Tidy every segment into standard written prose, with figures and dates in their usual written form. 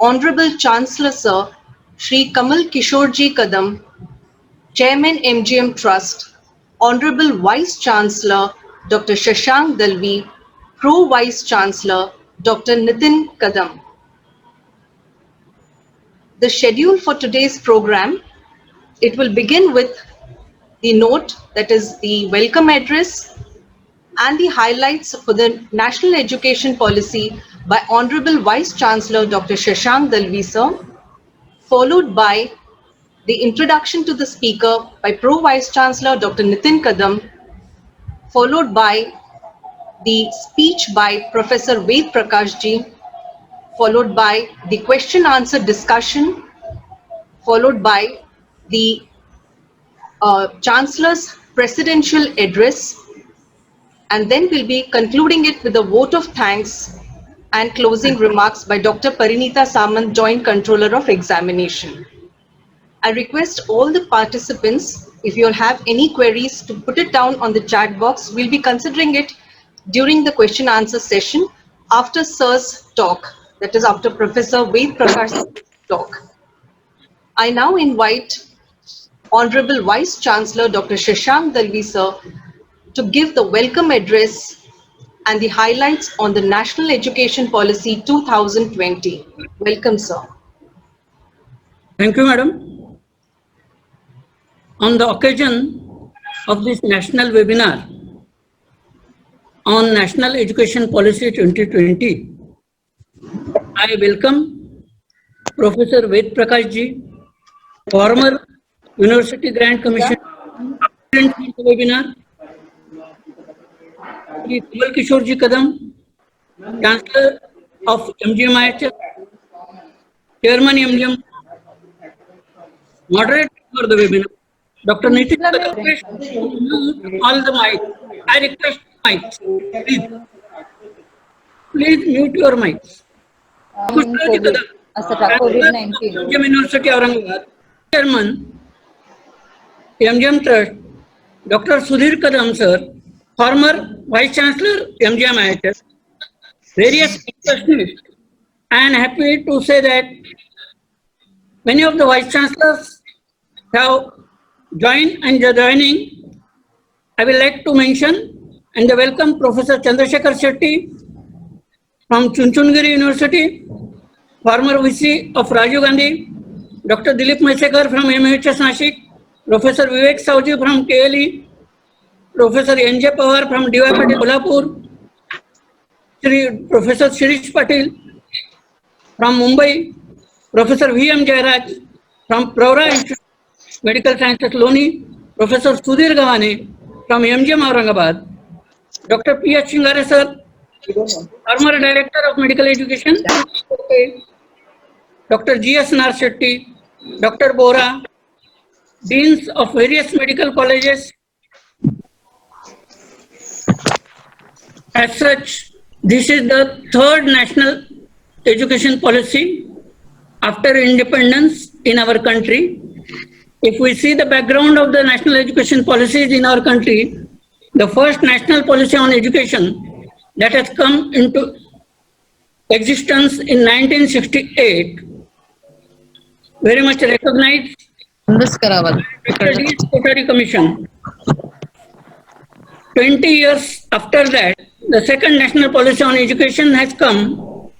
Honorable Chancellor Sir Shri Kamal Kishorji Kadam, Chairman MGM Trust, Honorable Vice Chancellor Dr. Shashank Dalvi, Pro Vice Chancellor Dr. Nitin Kadam. The schedule for today's program, it will begin with the note, that is the welcome address and the highlights for the National Education Policy by Honorable Vice Chancellor Dr. Shashank Dalvi sir, followed by the introduction to the speaker by Pro Vice Chancellor Dr. Nitin Kadam, followed by the speech by Professor Ved Prakash ji, followed by the question answer discussion, followed by the Chancellor's presidential address, and then we'll be concluding it with a vote of thanks and closing remarks by Dr. Parinita Samant, Joint Controller of Examination. I request all the participants, if you have any queries, to put it down on the chat box. We'll be considering it during the question answer session after Sir's talk, that is after Professor Ved Prakash's talk. I now invite Honorable Vice Chancellor Dr. Shashank Dalvi sir to give the welcome address and the highlights on the National Education Policy 2020. Welcome, sir. Thank you, madam. On the occasion of this national webinar on National Education Policy 2020, I welcome Professor Ved Prakash ji, former University Grant Commission President for the webinar, Shri Kamal Kishorji Kadam, Chancellor of MGM, Chairman MGM, moderator for the webinar, Dr. Nitin Kadam, all the mics. I request mics, please mute your mics. COVID-19. MGM University Aurangabad, Chairman, MGM Trust, Dr. Sudhir Kadam sir, former Vice Chancellor MGM IHS, various specialists. I am happy to say that many of the Vice Chancellors have joined and are joining. I will like to mention and welcome Professor Chandrasekhar Shetty from Chunchungiri University, former VC of Rajiv Gandhi, Dr. Dilip Maisekar from MHS Nashik, Professor Vivek Savji from KLE, Professor N.J. Pawar from DY Patil Kolhapur, Professor Shirish Patil from Mumbai, Professor V.M. Jairaj from Pravra Institute of Medical Sciences Loni, Professor Sudhir Gavane from MGM Aurangabad, Dr. P.H. Shingare sir, former Director of Medical Education, Dr. G.S. Nar Shetty, Dr. Bora, Deans of various medical colleges. As such, this is the third national education policy after independence in our country. If we see the background of the national education policies in our country, the first national policy on education that has come into existence in 1968, very much recognized Kothari Commission. 20 years after that, the second national policy on education has come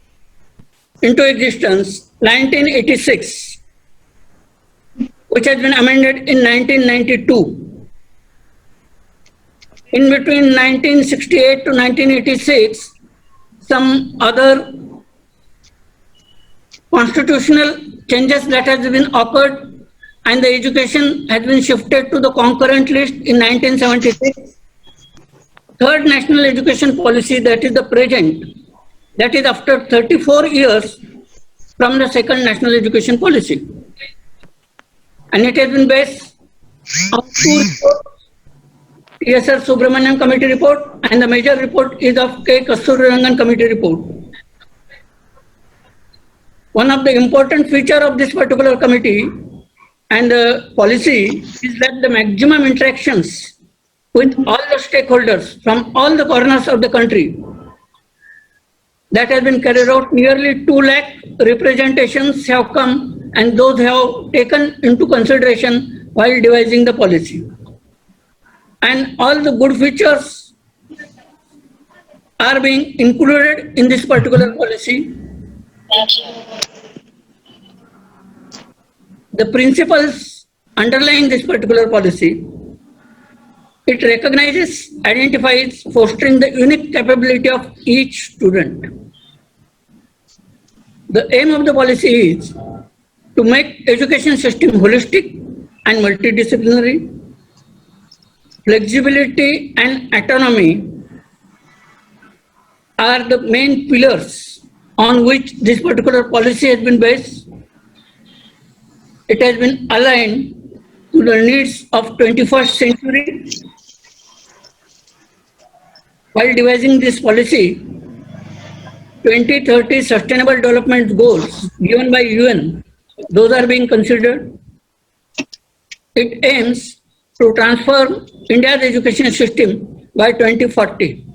into existence, 1986, which has been amended in 1992. In between 1968 to 1986, some other constitutional changes that has been occurred, and the education has been shifted to the concurrent list in 1976. Third national education policy, that is the present, that is after 34 years from the second national education policy. And it has been based on two reports, TSR Subramanian Committee report, and the major report is of K. Kasturirangan Committee report. One of the important feature of this particular committee and the policy is that the maximum interactions with all the stakeholders from all the corners of the country that has been carried out. Nearly 2 lakh representations have come, and those have taken into consideration while devising the policy. And all the good features are being included in this particular policy. The principles underlying this particular policy, it recognizes, identifies, fostering the unique capability of each student. The aim of the policy is to make education system holistic and multidisciplinary. Flexibility and autonomy are the main pillars on which this particular policy has been based. It has been aligned to the needs of 21st century. While devising this policy, 2030 Sustainable Development Goals given by UN, those are being considered. It aims to transform India's education system by 2040.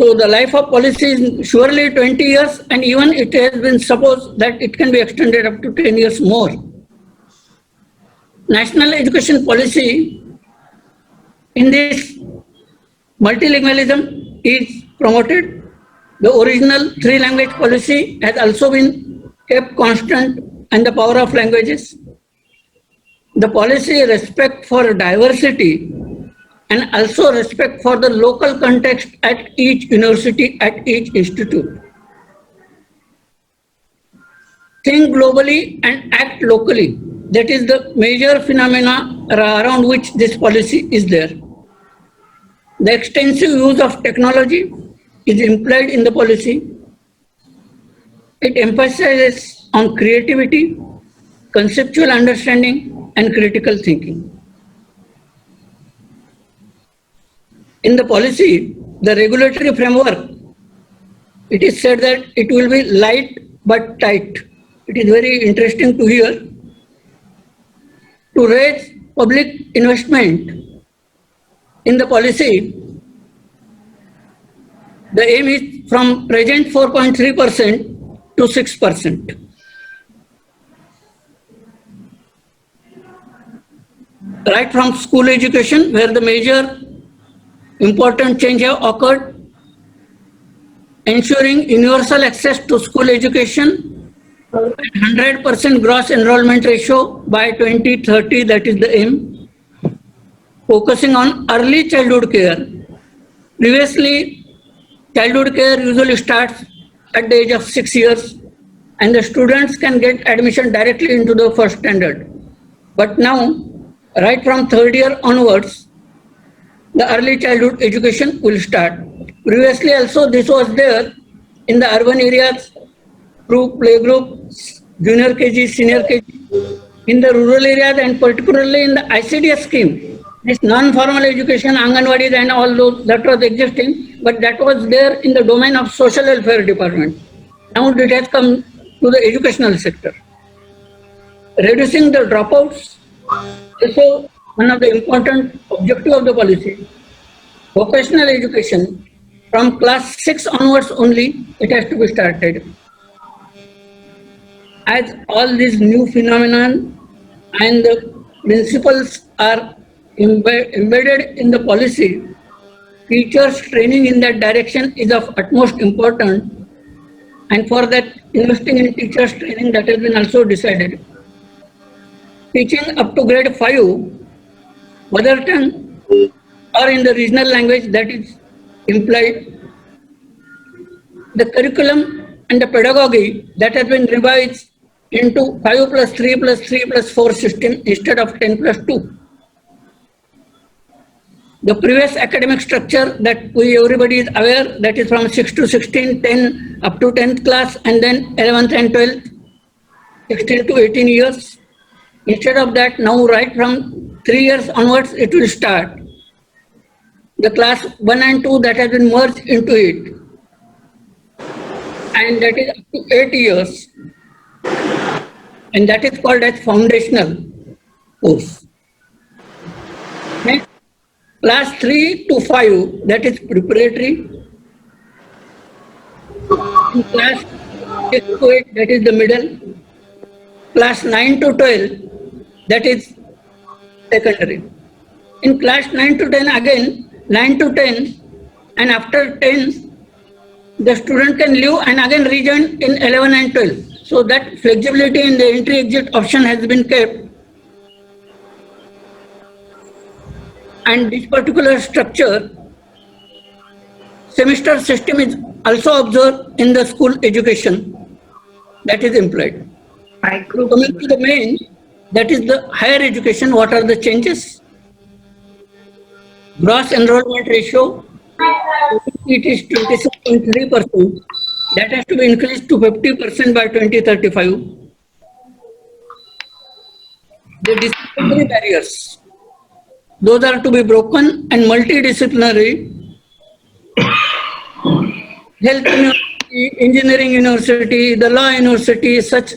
So the life of policy is surely 20 years, and even it has been supposed that it can be extended up to 10 years more. National education policy in this multilingualism is promoted. The original 3-language policy has also been kept constant, and the power of languages. The policy respect for diversity and also respect for the local context at each university, at each institute. Think globally and act locally. That is the major phenomena around which this policy is there. The extensive use of technology is implied in the policy. It emphasizes on creativity, conceptual understanding, and critical thinking. In the policy, the regulatory framework, it is said that it will be light but tight. It is very interesting to hear. To raise public investment in the policy, the aim is from present 4.3% to 6%. Right from school education, where the major important change have occurred, ensuring universal access to school education, 100% gross enrollment ratio by 2030, that is the aim. Focusing on early childhood care. Previously, childhood care usually starts at the age of 6 years, and the students can get admission directly into the first standard. But now, right from 3rd year onwards, the early childhood education will start. Previously also this was there in the urban areas through playgroup, junior KG, senior KG. In the rural areas and particularly in the ICDS scheme, this non-formal education, Anganwadis and all those that was existing, but that was there in the domain of social welfare department. Now it has come to the educational sector. Reducing the dropouts, also one of the important objectives of the policy. Vocational education, from class 6 onwards only, it has to be started. As all these new phenomenon and the principles are embedded in the policy, teachers training in that direction is of utmost importance, and for that investing in teachers training, that has been also decided. Teaching up to grade 5, mother tongue or in the regional language, that is implied. The curriculum and the pedagogy that has been revised into 5 plus 3 plus 3 plus 4 system instead of 10 plus 2. The previous academic structure that everybody is aware, that is from 6 to 16, 10 up to 10th class, and then 11th and 12th, 16 to 18 years. Instead of that, now right from 3 years onwards, it will start. The class 1 and 2 that has been merged into it, and that is up to 8 years, and that is called as foundational course. Next, class 3 to 5, that is preparatory. In class 6 to 8, that is the middle. Class 9 to 12, that is secondary. In class 9 to 10, again 9 to 10, and after 10, the student can leave and again rejoin in 11 and 12. So that flexibility in the entry-exit option has been kept. And this particular structure, semester system is also observed in the school education that is employed. Coming to the main, that is the higher education, what are the changes? Gross enrollment ratio, it is 26.3%. That has to be increased to 50% by 2035. The disciplinary barriers, those are to be broken, and multidisciplinary, health university, engineering university, the law university, such,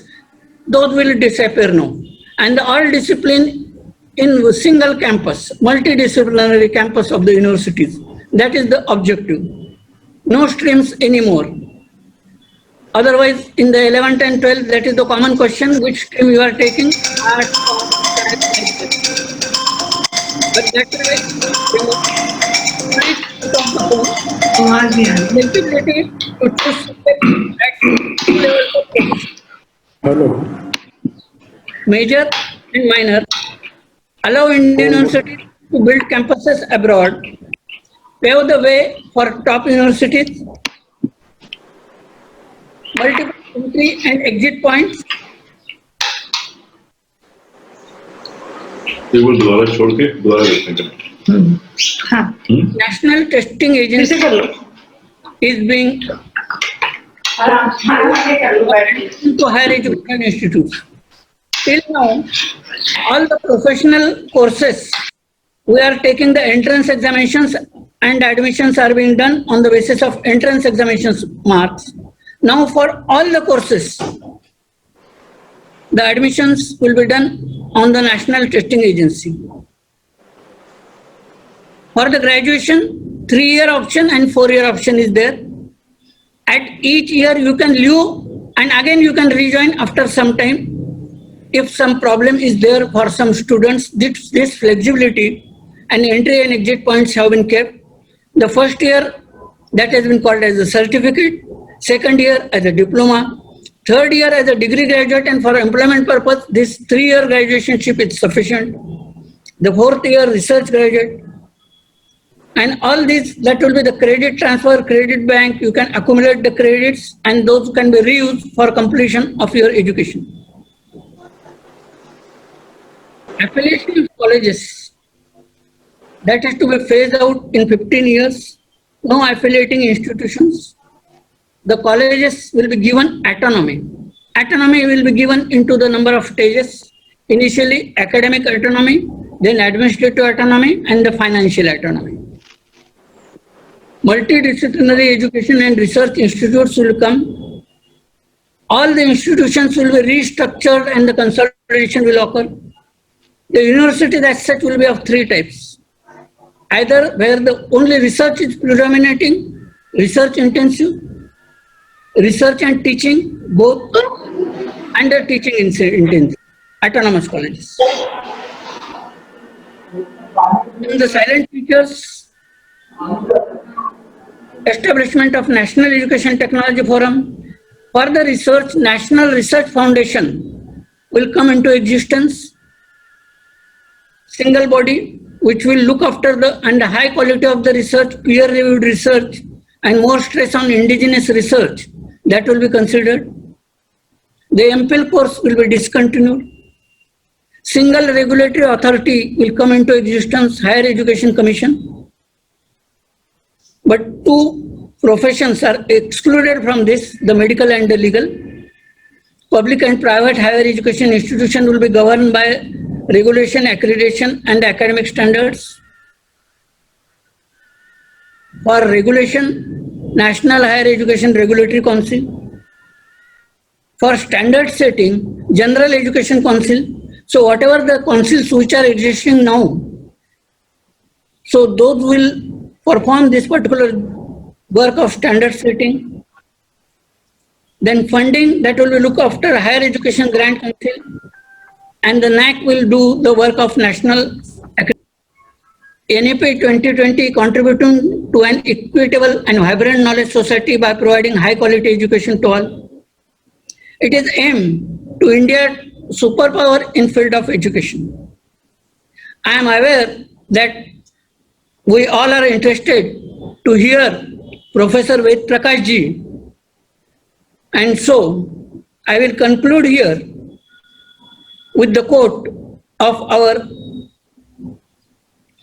those will disappear now. And all discipline in single campus, multidisciplinary campus of the universities. That is the objective. No streams anymore. Otherwise, in the 11th and 12th, that is the common question, which stream you are taking? Art, but that way, flexibility to choose subjects at level of profession. Hello. Major and minor, allow Indian universities to build campuses abroad, pave the way for top universities, multiple entry and exit points, केवल दोबारा छोड़ के दोबारा देखने का National Testing Agency is being to higher education institutes. Till now, all the professional courses, we are taking the entrance examinations and admissions are being done on the basis of entrance examinations marks. Now for all the courses, the admissions will be done on the National Testing Agency. For the graduation, 3-year option and 4-year option is there. At each year you can leave and again you can rejoin after some time. If some problem is there for some students, this flexibility and entry and exit points have been kept. The first year, that has been called as a certificate, second year as a diploma, third year as a degree graduate, and for employment purpose, this 3-year graduationship is sufficient. The fourth year research graduate, and all these, that will be the credit transfer, credit bank, you can accumulate the credits and those can be reused for completion of your education. Affiliation of colleges, that has to be phased out in 15 years. No affiliating institutions. The colleges will be given autonomy. Autonomy will be given into the number of stages. Initially academic autonomy, then administrative autonomy and the financial autonomy. Multidisciplinary education and research institutes will come. All the institutions will be restructured and the consolidation will occur. The universities as such will be of 3 types. Either where the only research is predominating, research intensive, research and teaching, both, and the teaching intensive, autonomous colleges. In the silent teachers, establishment of National Education Technology Forum. For the research, National Research Foundation will come into existence. Single body which will look after the and the high quality of the research, peer-reviewed research, and more stress on indigenous research, that will be considered. The MPhil course will be discontinued. Single regulatory authority will come into existence, Higher Education Commission. But 2 professions are excluded from this, the medical and the legal. Public and private higher education institution will be governed by regulation, accreditation, and academic standards. For regulation, National Higher Education Regulatory Council. For standard setting, General Education Council. So whatever the councils which are existing now, so those will perform this particular work of standard setting. Then funding, that will look after Higher Education Grant Council, and the NAC will do the work of National NAP 2020 contributing to an equitable and vibrant knowledge society by providing high quality education to all. It is aimed to India superpower in field of education. I am aware that we all are interested to hear Professor Ved Prakash ji, and so I will conclude here with the quote of our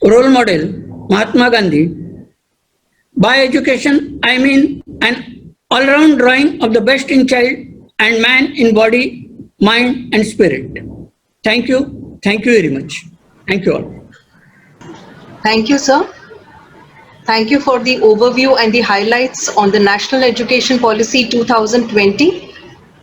role model, Mahatma Gandhi. By education, I mean an all-round drawing of the best in child and man in body, mind and spirit. Thank you. Thank you very much. Thank you all. Thank you, sir. Thank you for the overview and the highlights on the National Education Policy 2020.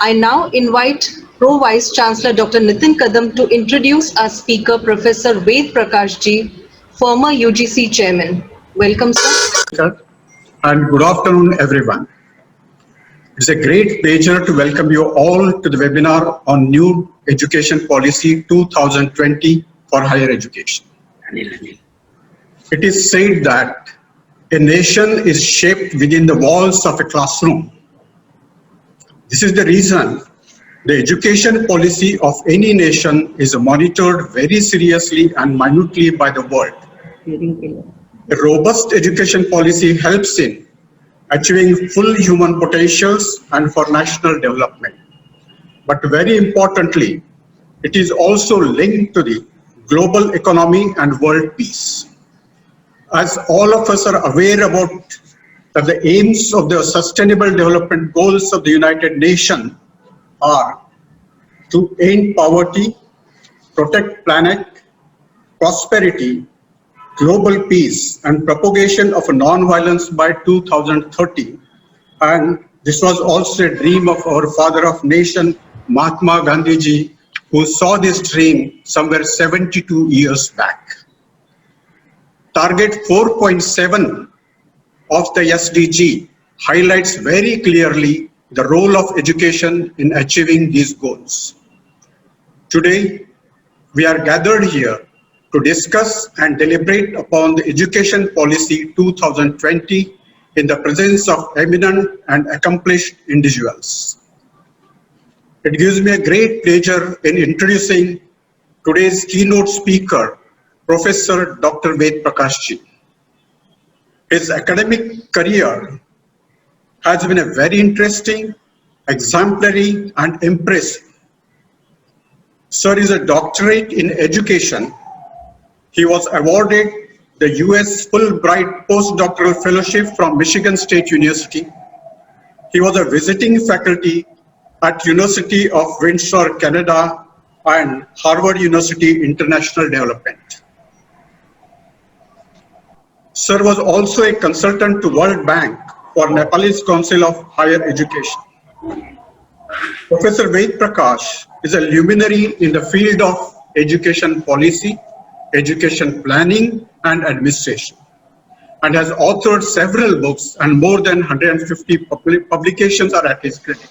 I now invite Pro Vice Chancellor Dr. Nitin Kadam to introduce our speaker, Professor Ved Prakash ji, former UGC Chairman. Welcome, sir. And good afternoon, everyone. It's a great pleasure to welcome you all to the webinar on New Education Policy 2020 for Higher Education. It is said that a nation is shaped within the walls of a classroom. This is the reason the education policy of any nation is monitored very seriously and minutely by the world. A robust education policy helps in achieving full human potentials and for national development. But very importantly, it is also linked to the global economy and world peace. As all of us are aware about that the aims of the Sustainable Development Goals of the United Nations are to end poverty, protect planet, prosperity, global peace and propagation of non-violence by 2030. And this was also a dream of our father of nation, Mahatma Gandhi ji, who saw this dream somewhere 72 years back. Target 4.7 of the SDG highlights very clearly the role of education in achieving these goals. Today, we are gathered here to discuss and deliberate upon the Education Policy 2020 in the presence of eminent and accomplished individuals. It gives me a great pleasure in introducing today's keynote speaker, Professor Dr. Ved Prakash ji. His academic career has been a very interesting, exemplary and impressive. Sir is a doctorate in education. He was awarded the US Fulbright Postdoctoral Fellowship from Michigan State University. He was a visiting faculty at University of Windsor, Canada and Harvard University International Development. Sir was also a consultant to World Bank for Nepalese Council of Higher Education. Professor Ved Prakash is a luminary in the field of education policy, education planning and administration, and has authored several books and more than 150 publications are at his credit.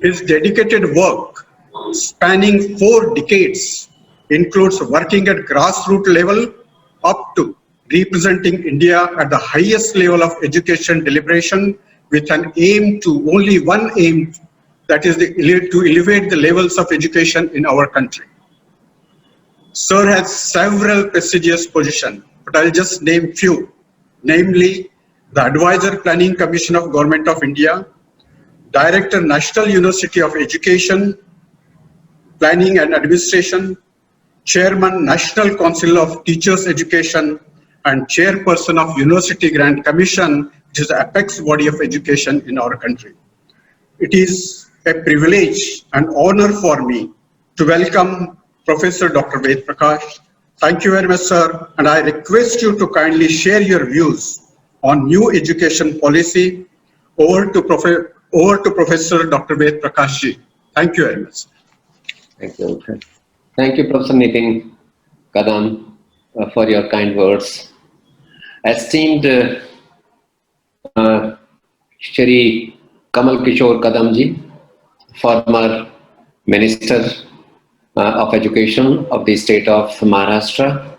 His dedicated work, spanning 4 decades, includes working at grassroots level up to representing India at the highest level of education deliberation with an aim to only one aim, that is to elevate the levels of education in our country. Sir has several prestigious positions, but I'll just name few, namely the Advisor Planning Commission of Government of India, Director National University of Education, Planning and Administration, Chairman National Council of Teachers Education, and Chairperson of University Grant Commission, which is the apex body of education in our country. It is a privilege and honor for me to welcome Professor Dr. Ved Prakash. Thank you very much, sir, and I request you to kindly share your views on new education policy. Over to Professor Dr. Ved Prakash ji. Thank you very much. Thank you. Thank you, Professor Nitin Kadam, for your kind words. Esteemed Shri Kamal Kishore Kadamji, former Minister of Education of the state of Maharashtra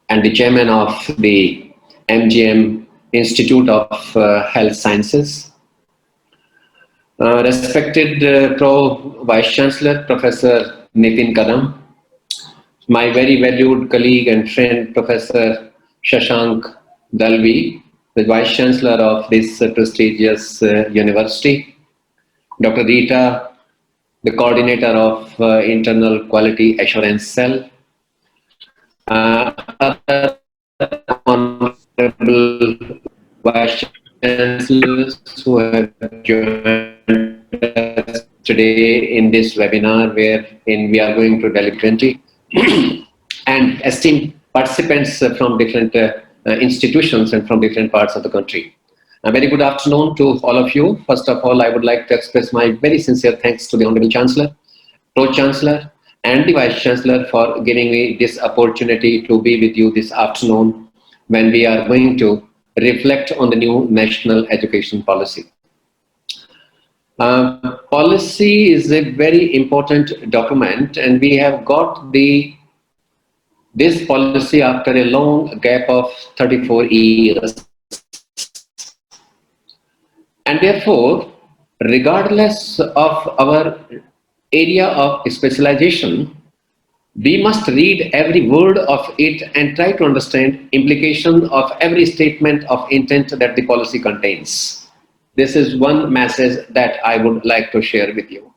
and the chairman of the MGM Institute of Health Sciences. Respected Pro Vice Chancellor, Professor Nitin Kadam, my very valued colleague and friend, Professor Shashank Dalvi, the Vice Chancellor of this prestigious university, Dr. Rita, the coordinator of Internal Quality Assurance Cell, other honorable Vice Chancellors who have joined us today in this webinar wherein we are going to deliver 20 and esteemed participants from different institutions and from different parts of the country. A very good afternoon to all of you. First of all, I would like to express my very sincere thanks to the Honorable Chancellor, Pro Chancellor and the Vice Chancellor for giving me this opportunity to be with you this afternoon when we are going to reflect on the new national education policy. Policy is a very important document, and we have got this policy after a long gap of 34 years. And therefore, regardless of our area of specialization, we must read every word of it and try to understand implication of every statement of intent that the policy contains. This is one message that I would like to share with you.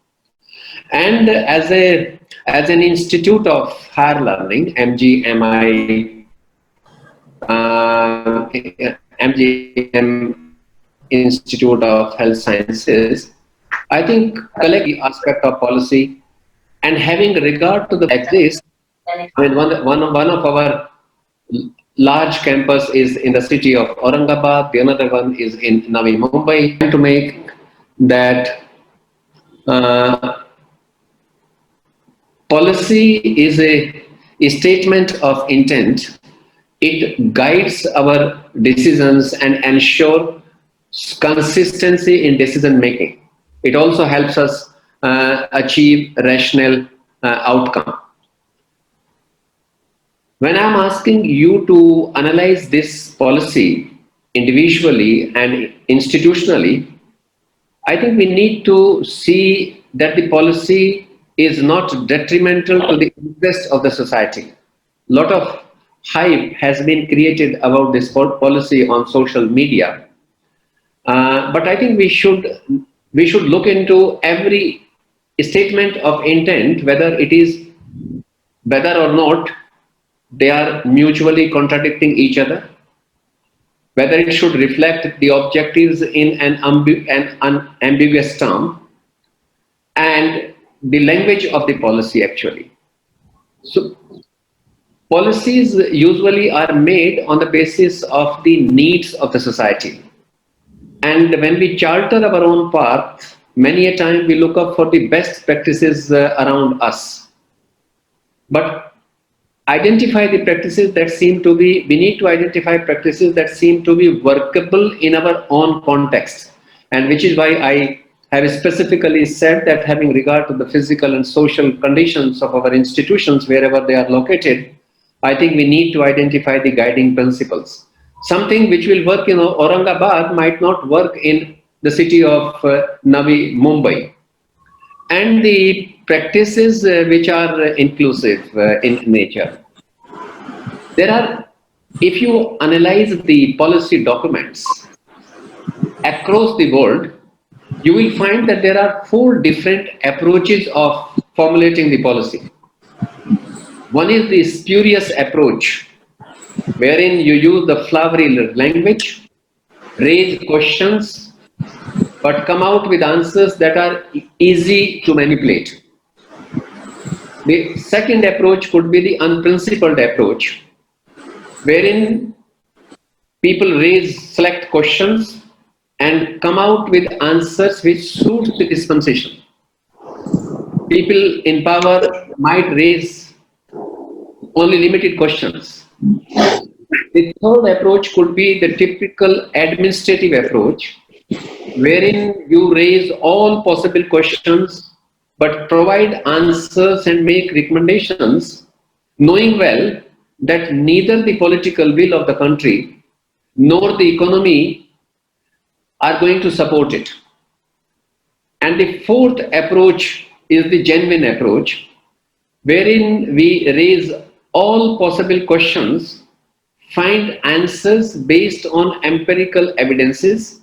And as an institute of higher learning, MGM Institute of Health Sciences, I think collective aspect of policy and having regard to the exist. I mean, one of our large campus is in the city of Aurangabad. The another one is in Navi Mumbai. To make that policy is a statement of intent. It guides our decisions and ensure consistency in decision making. It also helps us achieve rational outcome. When I'm asking you to analyze this policy individually and institutionally, I think we need to see that the policy is not detrimental to the interest of the society. A lot of hype has been created about this policy on social media. But I think we should look into every statement of intent, whether or not they are mutually contradicting each other, whether it should reflect the objectives in an unambiguous term, and the language of the policy actually. So policies usually are made on the basis of the needs of the society. And when we charter our own path, many a time we look up for the best practices around us. But identify the practices that seem to be, we need to identify practices that seem to be workable in our own context. And which is why I have specifically said that having regard to the physical and social conditions of our institutions, wherever they are located, I think we need to identify the guiding principles. Something which will work in Aurangabad might not work in the city of Navi Mumbai. And the practices which are inclusive in nature. If you analyze the policy documents across the world, you will find that there are 4 different approaches of formulating the policy. One is the spurious approach, wherein you use the flowery language, raise questions, but come out with answers that are easy to manipulate. The second approach could be the unprincipled approach, wherein people select questions and come out with answers which suit the dispensation. People in power might raise only limited questions. The third approach could be the typical administrative approach, wherein you raise all possible questions but provide answers and make recommendations, knowing well that neither the political will of the country nor the economy are going to support it. And the fourth approach is the genuine approach, wherein we raise all possible questions, find answers based on empirical evidences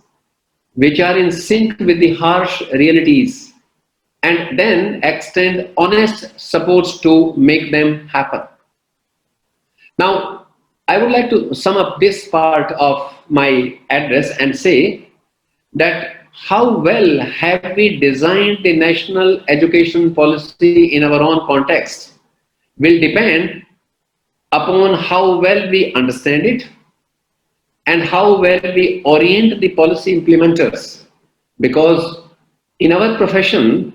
which are in sync with the harsh realities, and then extend honest supports to make them happen. Now, I would like to sum up this part of my address and say that how well have we designed the national education policy in our own context will depend upon how well we understand it and how well we orient the policy implementers. Because in our profession,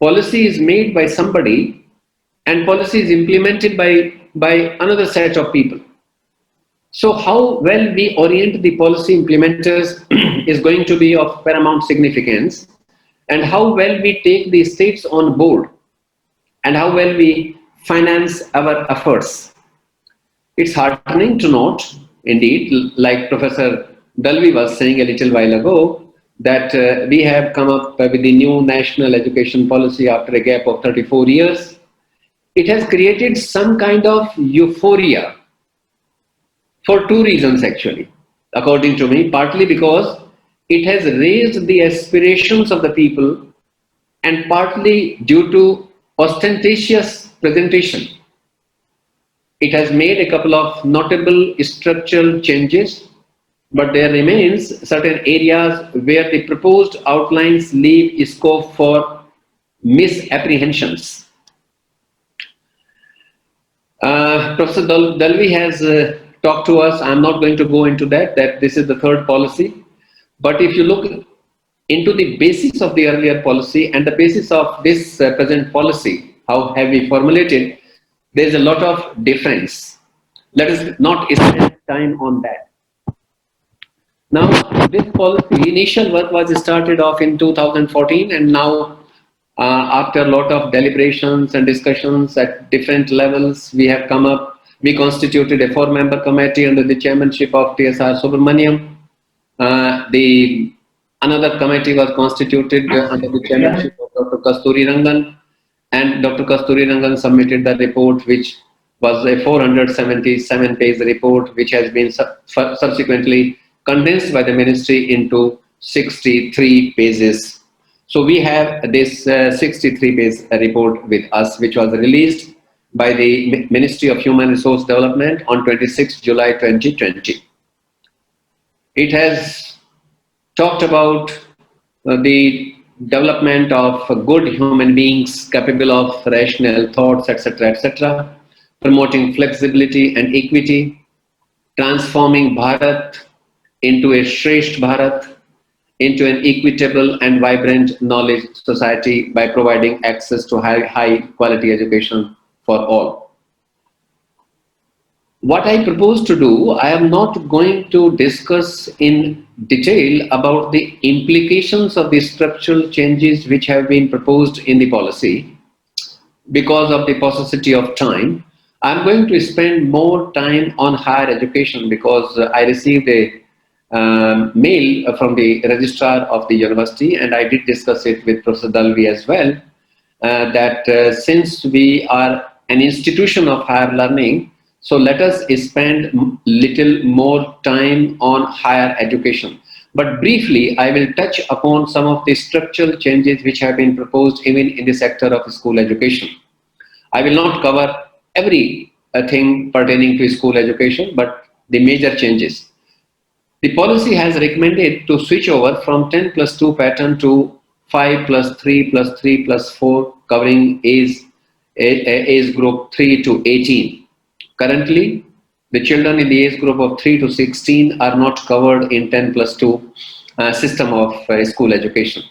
policy is made by somebody and policy is implemented by another set of people. So how well we orient the policy implementers is going to be of paramount significance, and how well we take the states on board and how well we finance our efforts. It's heartening to note, indeed, like Professor Dalvi was saying a little while ago, that we have come up with the new national education policy after a gap of 34 years. It has created some kind of euphoria for two reasons actually, according to me. Partly because it has raised the aspirations of the people, and partly due to ostentatious presentation. It has made a couple of notable structural changes, but there remains certain areas where the proposed outlines leave scope for misapprehensions. Professor Dalvi has talked to us. I'm not going to go into that this is the third policy. But if you look into the basis of the earlier policy and the basis of this present policy, how have we formulated, there's a lot of difference. Let us not spend time on that. Now, this policy, initial work was started off in 2014, and now after a lot of deliberations and discussions at different levels, we have come up, we constituted a 4-member committee under the chairmanship of TSR Subramaniam. Another committee was constituted under the chairmanship of Dr. Kasturi Rangan, and Dr. Kasturi Rangan submitted the report, which was a 477-page report, which has been subsequently condensed by the ministry into 63 pages. So we have this 63-page report with us, which was released by the Ministry of Human Resource Development on 26 July 2020. It has talked about the development of good human beings capable of rational thoughts, etc., etc., promoting flexibility and equity, transforming Bharat into a Shresth Bharat, into an equitable and vibrant knowledge society by providing access to high quality education for all. What I propose to do, I am not going to discuss in detail about the implications of the structural changes which have been proposed in the policy because of the paucity of time. I'm going to spend more time on higher education because I received a mail from the registrar of the university, and I did discuss it with Professor Dalvi as well, that since we are an institution of higher learning, so let us spend little more time on higher education. But briefly, I will touch upon some of the structural changes which have been proposed even in the sector of school education. I will not cover everything pertaining to school education, but the major changes. The policy has recommended to switch over from 10+2 pattern to 5+3+3+4, covering age group 3 to 18. Currently, the children in the age group of 3 to 16 are not covered in 10+2 system of school education.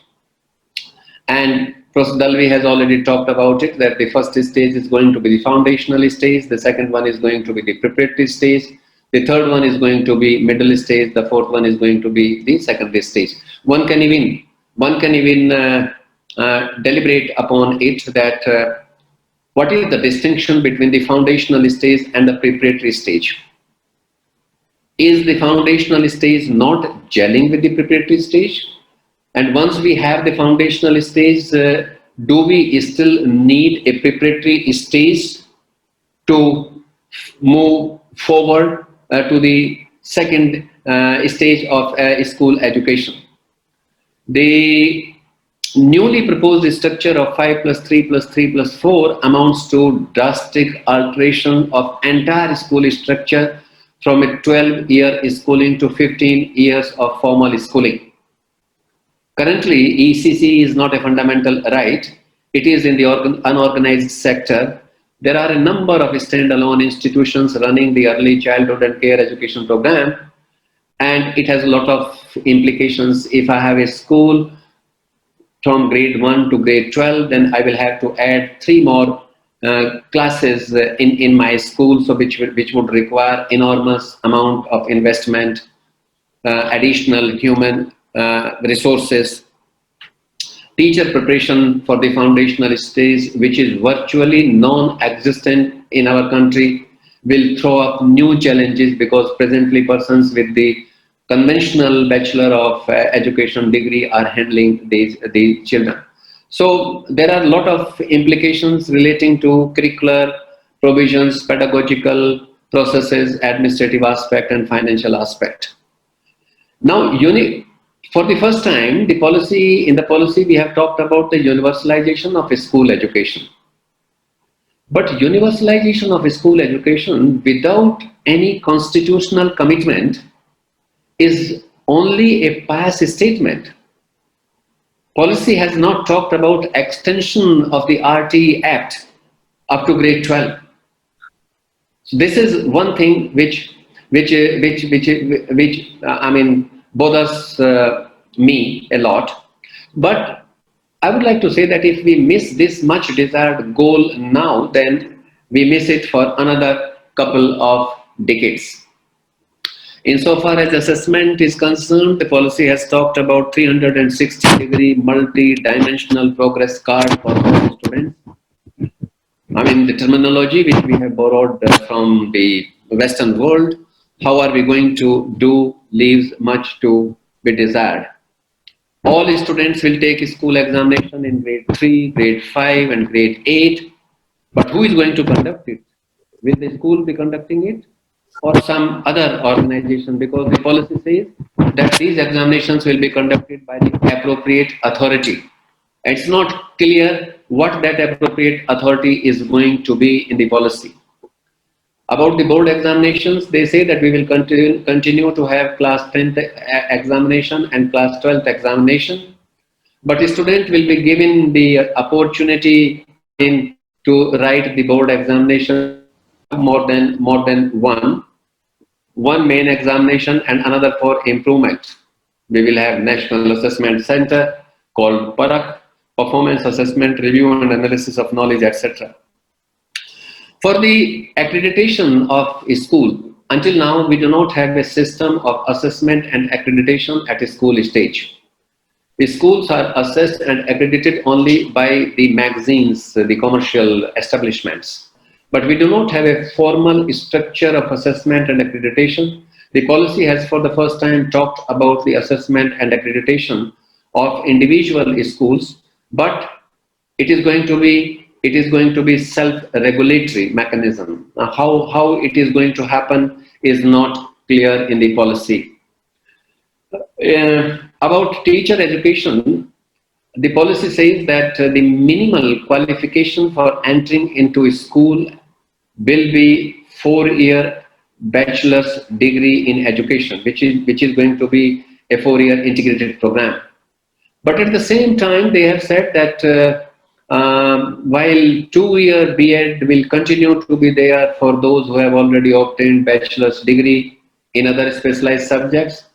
And Professor Dalvi has already talked about it, that the first stage is going to be the foundational stage, the second one is going to be the preparatory stage, The third one is going to be middle stage. The fourth one is going to be the secondary stage. One can even deliberate upon it that what is the distinction between the foundational stage and the preparatory stage? Is the foundational stage not gelling with the preparatory stage? And once we have the foundational stage, do we still need a preparatory stage to move forward to the second stage of school education? The newly proposed structure of 5 plus 3 plus 3 plus 4 amounts to drastic alteration of entire school structure from a 12-year schooling to 15 years of formal schooling. Currently, ECC is not a fundamental right. It is in the unorganized sector. There are a number of standalone institutions running the early childhood and care education program, and it has a lot of implications. If I have a school from grade 1 to grade 12, then I will have to add 3 more classes in my school, so which would require enormous amount of investment, additional human resources. Teacher preparation for the foundational stage, which is virtually non-existent in our country, will throw up new challenges, because presently persons with the conventional Bachelor of Education degree are handling these children. So there are a lot of implications relating to curricular provisions, pedagogical processes, administrative aspect, and financial aspect. Now, for the first time, in the policy we have talked about the universalization of school education. But universalization of school education without any constitutional commitment is only a pious statement. Policy has not talked about extension of the RT Act up to grade 12. So this is one thing which bothers me a lot. But I would like to say that if we miss this much desired goal now, then we miss it for another couple of decades. Insofar as assessment is concerned, the policy has talked about 360-degree multi-dimensional progress card for all students. I mean, the terminology which we have borrowed from the Western world, how are we going to do, leaves much to be desired. All students will take a school examination in grade 3, grade 5 and grade 8. But who is going to conduct it? Will the school be conducting it, or some other organization? Because the policy says that these examinations will be conducted by the appropriate authority. It's not clear what that appropriate authority is going to be in the policy. About the board examinations, they say that we will continue to have class 10th examination and class 12th examination, but the student will be given the opportunity to write the board examination more than one main examination and another for improvement. We will have National Assessment Center called PARAK, Performance Assessment Review and Analysis of Knowledge, etc. For the accreditation of a school, until now we do not have a system of assessment and accreditation at a school stage. The schools are assessed and accredited only by the magazines, the commercial establishments. But we do not have a formal structure of assessment and accreditation. The policy has for the first time talked about the assessment and accreditation of individual schools, but it is going to be self-regulatory mechanism. How it is going to happen is not clear in the policy. About teacher education, the policy says that the minimal qualification for entering into a school will be 4-year bachelor's degree in education, which is going to be a 4-year integrated program. But at the same time, they have said that while 2-year B.Ed will continue to be there for those who have already obtained bachelor's degree in other specialized subjects,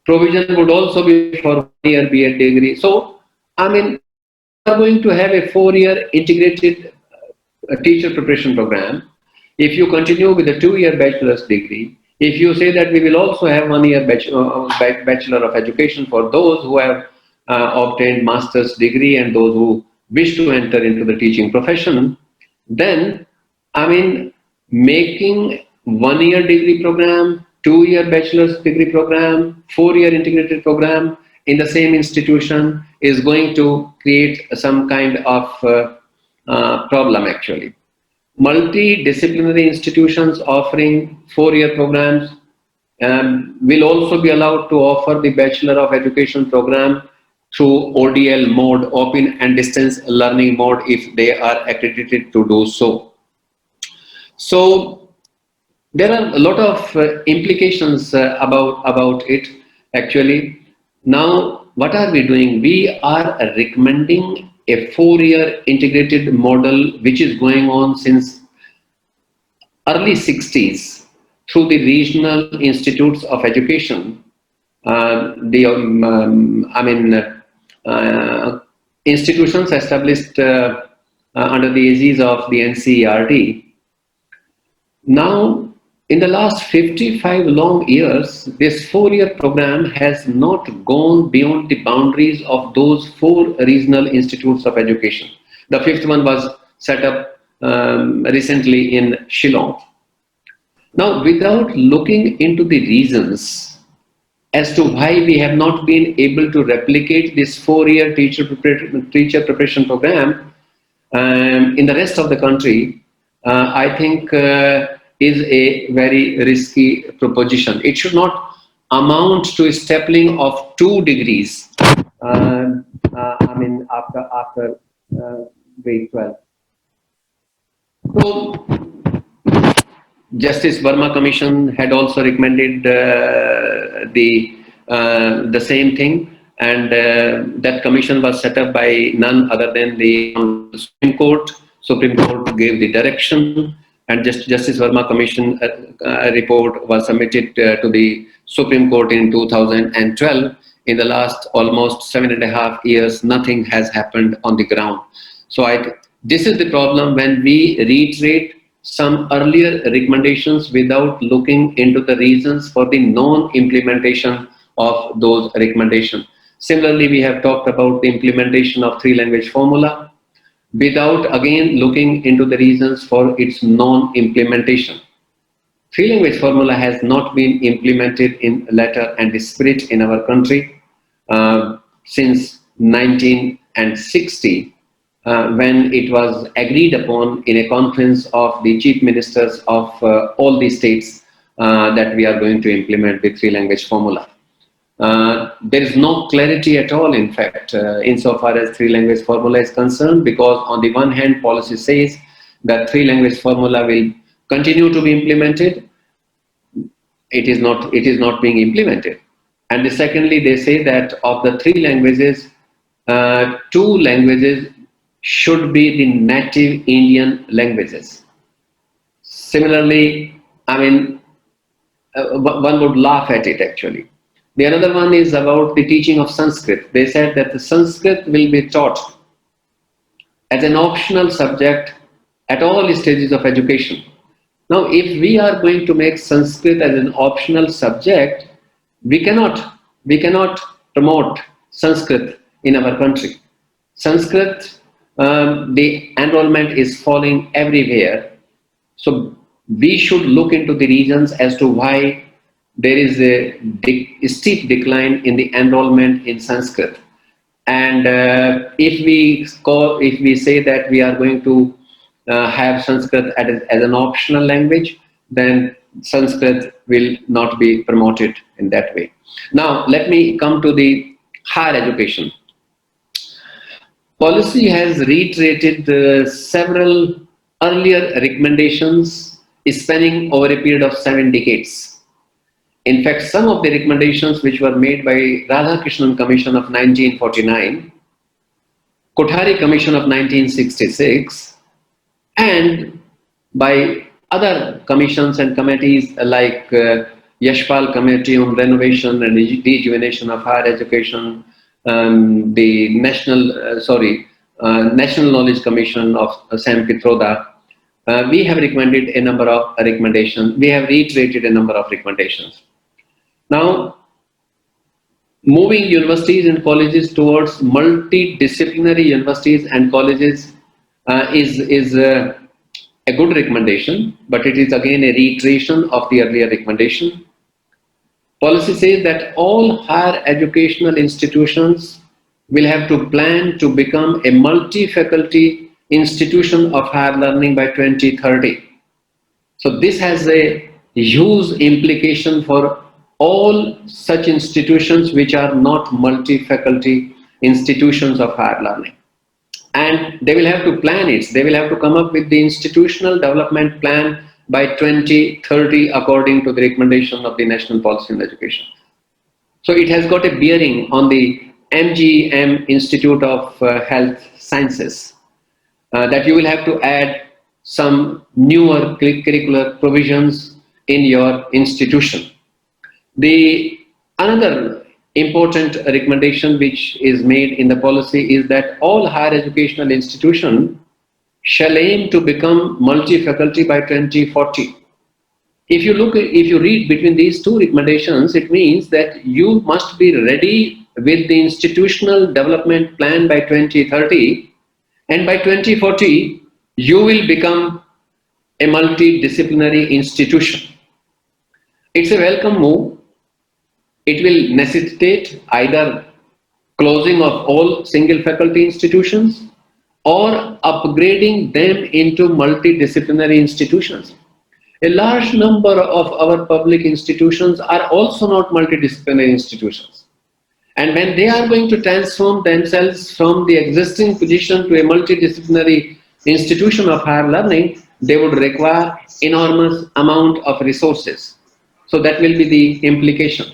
provision would also be for 1-year B.Ed degree. So, I mean, we are going to have a 4-year integrated teacher preparation program. If you continue with a 2-year bachelor's degree, If you say that we will also have 1 year Bachelor of Education for those who have obtained master's degree and those who wish to enter into the teaching profession, then, I mean, making 1 year degree program, 2 year bachelor's degree program, 4 year integrated program in the same institution is going to create some kind of problem actually. Multidisciplinary institutions offering 4 year programs will also be allowed to offer the Bachelor of Education program through ODL mode, open and distance learning mode, if they are accredited to do so. So there are a lot of implications about it actually. Now, what are we doing? We are recommending a 4-year integrated model which is going on since early 60s through the regional institutes of education, institutions established under the aegis of the NCERT. Now, in the last 55 long years, this 4-year program has not gone beyond the boundaries of those 4 regional institutes of education. The 5th one was set up recently in Shillong. Now, without looking into the reasons as to why we have not been able to replicate this 4-year teacher preparation program in the rest of the country, I think is a very risky proposition. It should not amount to a stapling of 2 degrees. After grade 12. So, Justice Verma Commission had also recommended the same thing, and that commission was set up by none other than the Supreme Court. Supreme Court gave the direction, and Justice Verma Commission report was submitted to the Supreme Court in 2012. In the last almost 7.5 years, nothing has happened on the ground. So this is the problem when we reiterate some earlier recommendations without looking into the reasons for the non-implementation of those recommendations. Similarly, we have talked about the implementation of 3-language formula without again looking into the reasons for its non-implementation. 3-language formula has not been implemented in letter and spirit in our country since 1960. When it was agreed upon in a conference of the chief ministers of all the states that we are going to implement the 3-language formula. There is no clarity at all, in fact, insofar as 3-language formula is concerned, because on the one hand, policy says that 3-language formula will continue to be implemented. It is not being implemented. And secondly, they say that of the 3 languages, 2 languages should be the native Indian languages. Similarly, one would laugh at it actually. The another one is about the teaching of Sanskrit. They said that the Sanskrit will be taught as an optional subject at all stages of education. Now, if we are going to make Sanskrit as an optional subject, we cannot promote Sanskrit in our country. Sanskrit, the enrollment is falling everywhere. So we should look into the reasons as to why there is a steep decline in the enrollment in Sanskrit. And if we say that we are going to have Sanskrit as an optional language, then Sanskrit will not be promoted in that way. Now, let me come to the higher education. Policy has reiterated several earlier recommendations spanning over a period of 7 decades. In fact, some of the recommendations which were made by Radhakrishnan Commission of 1949, Kothari Commission of 1966, and by other commissions and committees like Yashpal Committee on Renovation and Rejuvenation of Higher Education, the National Knowledge Commission of Sam Pitroda, we have recommended a number of recommendations. We have reiterated a number of recommendations. Now, moving universities and colleges towards multidisciplinary universities and colleges is a good recommendation, but it is again a reiteration of the earlier recommendation. Policy says that all higher educational institutions will have to plan to become a multi-faculty institution of higher learning by 2030. So this has a huge implication for all such institutions which are not multi-faculty institutions of higher learning. And they will have to plan it. They will have to come up with the institutional development plan by 2030 according to the recommendation of the National Policy on Education. So it has got a bearing on the MGM Institute of Health Sciences that you will have to add some newer curricular provisions in your institution. Another important recommendation which is made in the policy is that all higher educational institutions shall aim to become multi-faculty by 2040. If you read between these two recommendations, it means that you must be ready with the institutional development plan by 2030, and by 2040 you will become a multidisciplinary institution. It's a welcome move. It will necessitate either closing of all single faculty institutions or upgrading them into multidisciplinary institutions. A large number of our public institutions are also not multidisciplinary institutions. And when they are going to transform themselves from the existing position to a multidisciplinary institution of higher learning, they would require enormous amount of resources. So that will be the implication.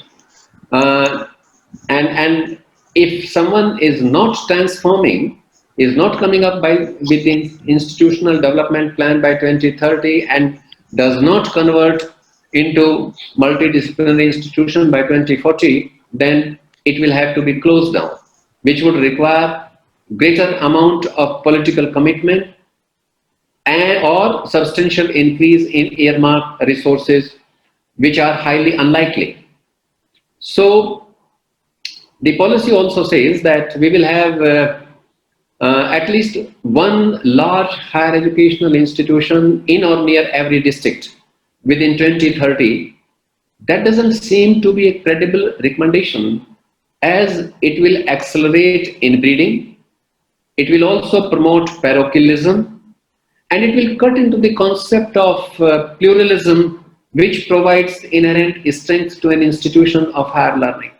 And if someone is not transforming, is not coming up with the institutional development plan by 2030 and does not convert into multidisciplinary institution by 2040, then it will have to be closed down, which would require greater amount of political commitment or substantial increase in earmarked resources, which are highly unlikely. So the policy also says that we will have at least one large higher educational institution in or near every district within 2030. That doesn't seem to be a credible recommendation, as it will accelerate inbreeding, it will also promote parochialism, and it will cut into the concept of pluralism, which provides inherent strength to an institution of higher learning.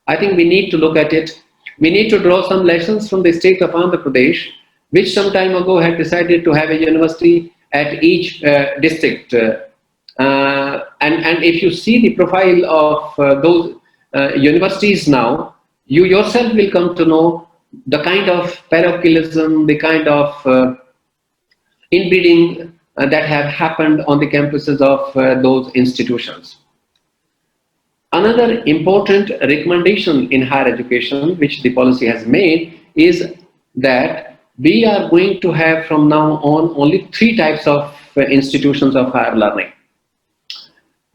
I think we need to look at it. We need to draw some lessons from the state of Andhra Pradesh, which some time ago had decided to have a university at each district. And if you see the profile of those universities now, you yourself will come to know the kind of parochialism, the kind of inbreeding that have happened on the campuses of those institutions. Another important recommendation in higher education, which the policy has made, is that we are going to have from now on only 3 types of institutions of higher learning.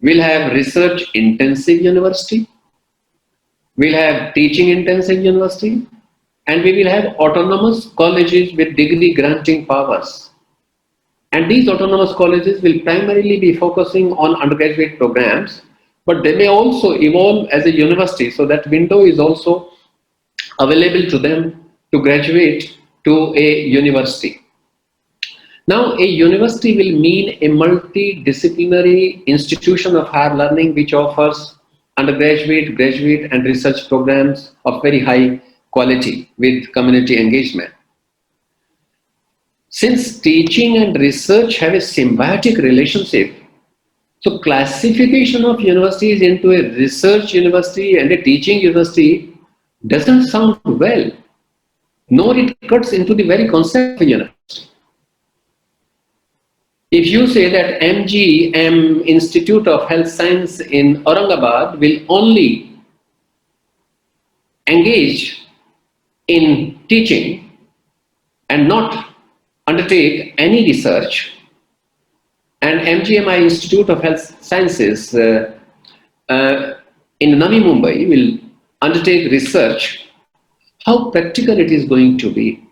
We'll have research intensive university, we'll have teaching intensive university, and we will have autonomous colleges with degree granting powers. And these autonomous colleges will primarily be focusing on undergraduate programs, but they may also evolve as a university, so that window is also available to them to graduate to a university. Now, a university will mean a multidisciplinary institution of higher learning which offers undergraduate, graduate and research programs of very high quality with community engagement. Since teaching and research have a symbiotic relationship, so classification of universities into a research university and a teaching university doesn't sound well, nor it cuts into the very concept of university. If you say that MGM Institute of Health Science in Aurangabad will only engage in teaching and not undertake any research, And MGMI Institute of Health Sciences in Navi Mumbai will undertake research how practical it is going to be.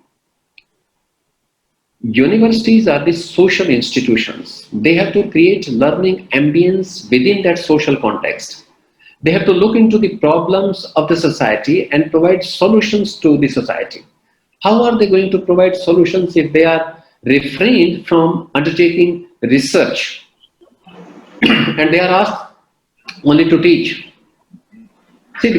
Universities are the social institutions. They have to create learning ambience within that social context. They have to look into the problems of the society and provide solutions to the society. How are they going to provide solutions if they are refrained from undertaking research and they are asked only to teach? See,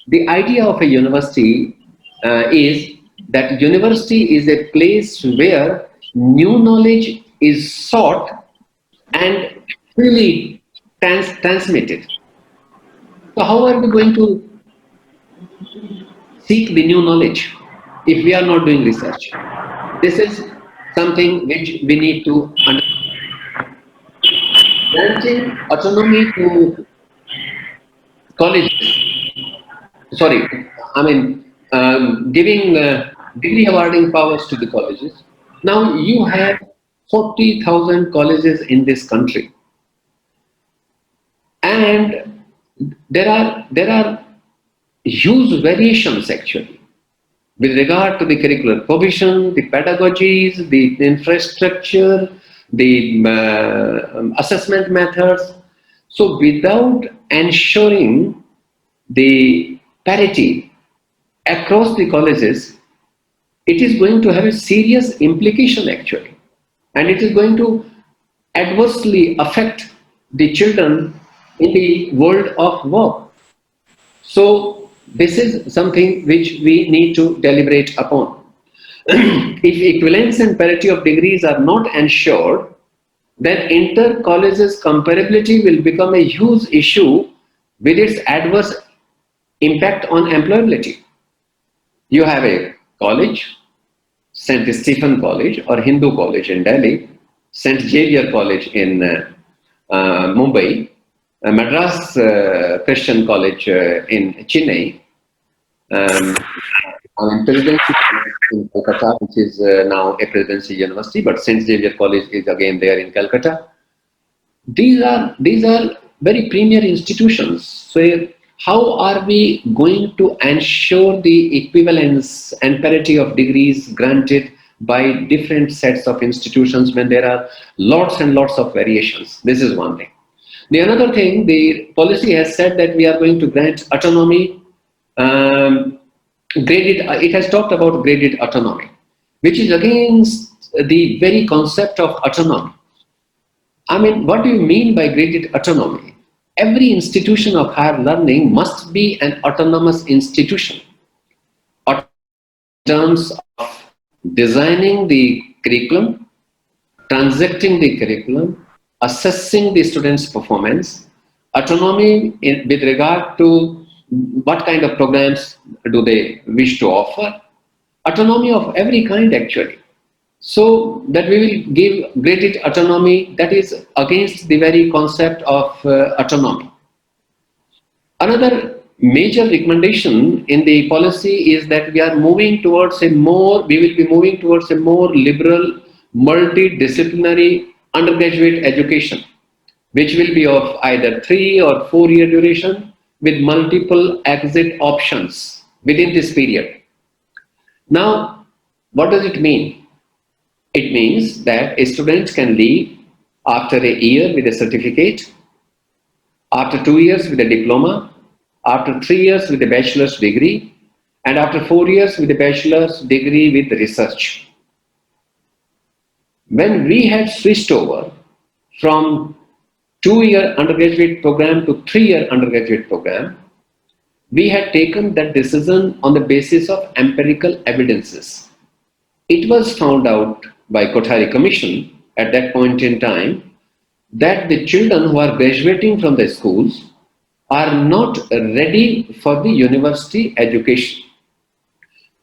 the idea of a university is that university is a place where new knowledge is sought and freely transmitted. So how are we going to seek the new knowledge if we are not doing research? This is something which we need to understand. Granting autonomy to colleges, giving degree awarding powers to the colleges. Now you have 40,000 colleges in this country, and there are huge variations actually with regard to the curricular provision, the pedagogies, the infrastructure, the assessment methods. So without ensuring the parity across the colleges, it is going to have a serious implication actually, and it is going to adversely affect the children in the world of work. So this is something which we need to deliberate upon. If equivalence and parity of degrees are not ensured, then inter-colleges comparability will become a huge issue with its adverse impact on employability. You have a college, St. Stephen College or Hindu College in Delhi, St. Xavier College in Mumbai, Madras Christian College in Chennai, Presidency in Calcutta, which is now a Presidency University, but St. Xavier College is again there in Calcutta. These are very premier institutions. So how are we going to ensure the equivalence and parity of degrees granted by different sets of institutions when there are lots and lots of variations? This is one thing. The another thing, the policy has said that we are going to grant autonomy, it has talked about graded autonomy, which is against the very concept of autonomy. I mean, what do you mean by graded autonomy? Every institution of higher learning must be an autonomous institution in terms of designing the curriculum, transacting the curriculum, assessing the students' performance, autonomy with regard to what kind of programs do they wish to offer, autonomy of every kind actually. So that we will give graded autonomy, that is against the very concept of autonomy. Another major recommendation in the policy is that we will be moving towards a more liberal, multidisciplinary undergraduate education, which will be of either 3 or 4 year duration with multiple exit options within this period. Now, what does it mean? It means that a student can leave after a year with a certificate, after 2 years with a diploma, after 3 years with a bachelor's degree, and after 4 years with a bachelor's degree with research. When we had switched over from 2-year undergraduate program to 3-year undergraduate program, we had taken that decision on the basis of empirical evidences. It was found out by Kothari Commission at that point in time that the children who are graduating from the schools are not ready for the university education.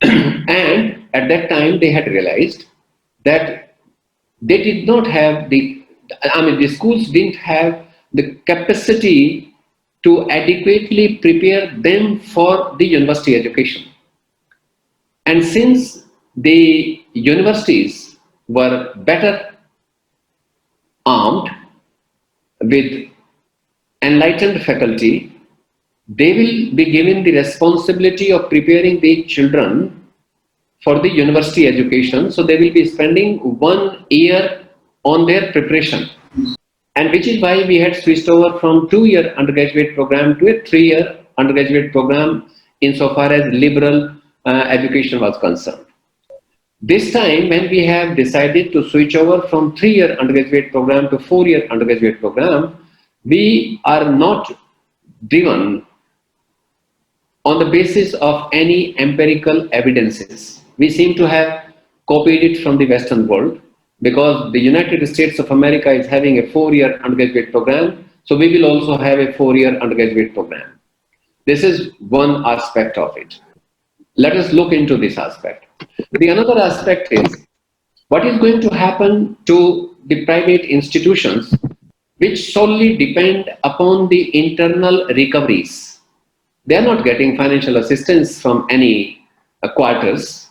And at that time they had realized that they did not have the schools didn't have the capacity to adequately prepare them for the university education. And since the universities were better armed with enlightened faculty, they will be given the responsibility of preparing the children for the university education. So they will be spending 1 year on their preparation. And which is why we had switched over from 2-year undergraduate program to a 3-year undergraduate program insofar as liberal education was concerned. This time when we have decided to switch over from 3-year undergraduate program to 4-year undergraduate program, we are not driven on the basis of any empirical evidences. We seem to have copied it from the Western world, because the United States of America is having a 4-year undergraduate program, so we will also have a 4-year undergraduate program. This is one aspect of it. Let us look into this aspect. The another aspect is what is going to happen to the private institutions which solely depend upon the internal recoveries. They are not getting financial assistance from any quarters.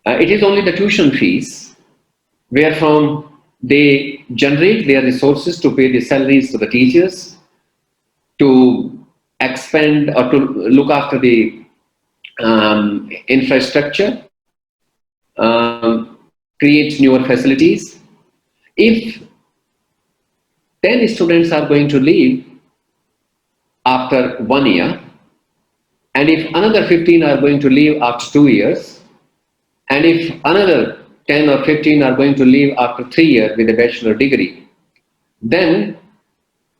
It is only the tuition fees, wherefrom they generate their resources to pay the salaries to the teachers, to expand or to look after the infrastructure, create newer facilities. If 10 students are going to leave after 1 year, and if another 15 are going to leave after 2 years, and if another 10 or 15 are going to leave after 3 years with a bachelor degree, then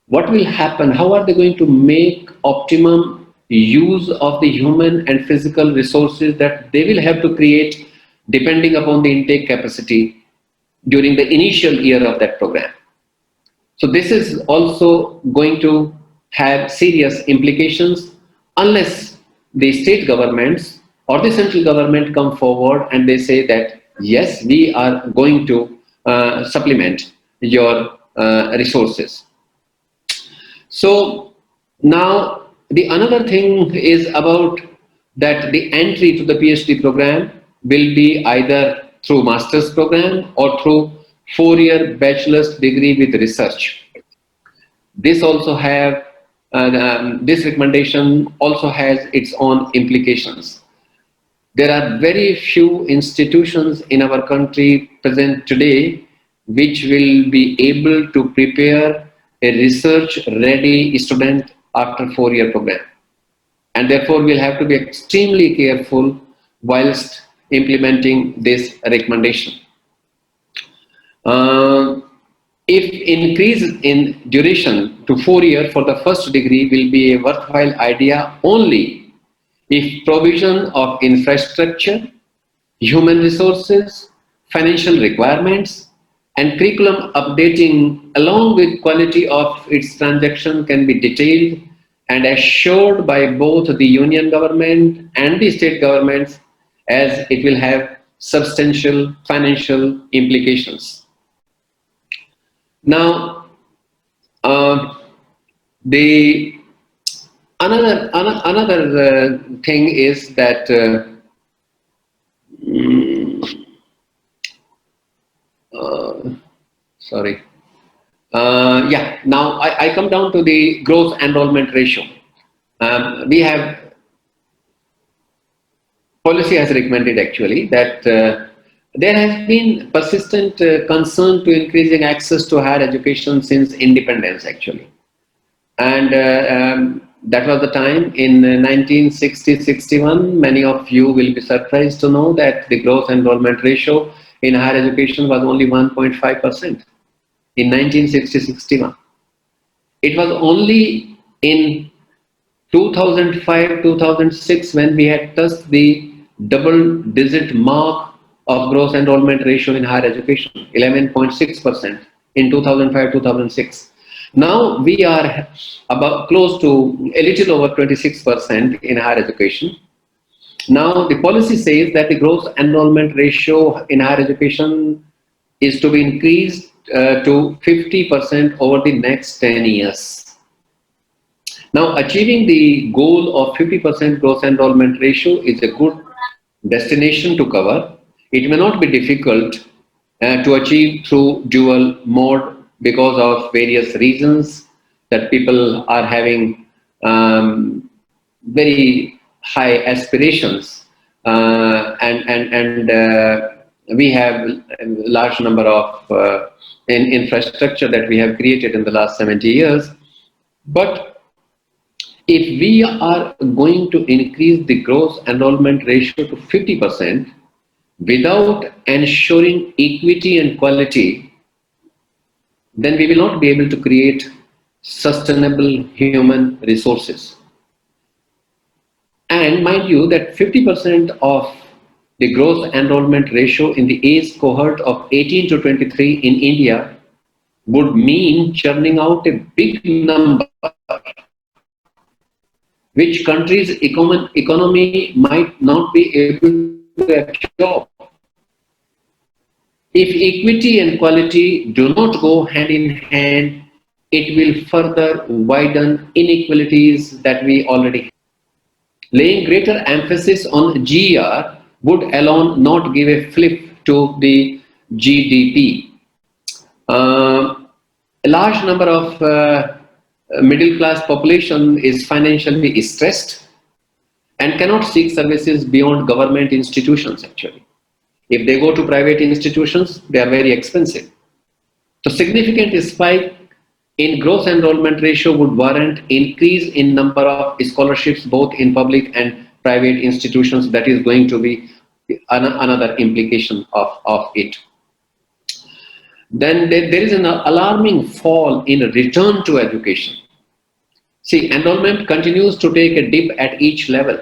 what will happen? How are they going to make optimum use of the human and physical resources that they will have to create depending upon the intake capacity during the initial year of that program? So this is also going to have serious implications unless the state governments or the central government come forward and they say that yes, we are going to supplement your resources. So now the another thing is about that the entry to the PhD program will be either through master's program or through 4-year bachelor's degree with research. This also have this recommendation also has its own implications. There are very few institutions in our country present today which will be able to prepare a research-ready student after 4-year program, and therefore we'll have to be extremely careful whilst implementing this recommendation. If increase in duration to 4 years for the first degree will be a worthwhile idea only if provision of infrastructure, human resources, financial requirements, and curriculum updating along with quality of its transaction can be detailed and assured by both the union government and the state governments, as it will have substantial financial implications. Now, the another thing is that now I come down to the gross enrollment ratio. We have policy has recommended actually that there has been persistent concern to increasing access to higher education since independence actually, and that was the time in 1960-61. Many of you will be surprised to know that the gross enrollment ratio in higher education was only 1.5% in 1960-61. It was only in 2005-2006 when we had touched the double-digit mark of gross enrollment ratio in higher education, 11.6% in 2005-2006. Now we are about close to a little over 26% in higher education. Now the policy says that the gross enrollment ratio in higher education is to be increased to 50% over the next 10 years. Now achieving the goal of 50% gross enrollment ratio is a good destination to cover. It may not be difficult to achieve through dual mode because of various reasons that people are having very high aspirations and we have a large number of infrastructure that we have created in the last 70 years. But if we are going to increase the gross enrollment ratio to 50% without ensuring equity and quality, then we will not be able to create sustainable human resources. And mind you that 50% of the gross enrollment ratio in the age cohort of 18 to 23 in India would mean churning out a big number, which country's economy might not be able to absorb. If equity and quality do not go hand in hand, it will further widen inequalities that we already have. Laying greater emphasis on GER would alone not give a flip to the GDP. A large number of middle class population is financially stressed and cannot seek services beyond government institutions actually. If they go to private institutions, they are very expensive. So significant spike in gross enrollment ratio would warrant increase in number of scholarships both in public and private institutions. That is going to be another implication of it. Then there is an alarming fall in return to education. See, enrollment continues to take a dip at each level.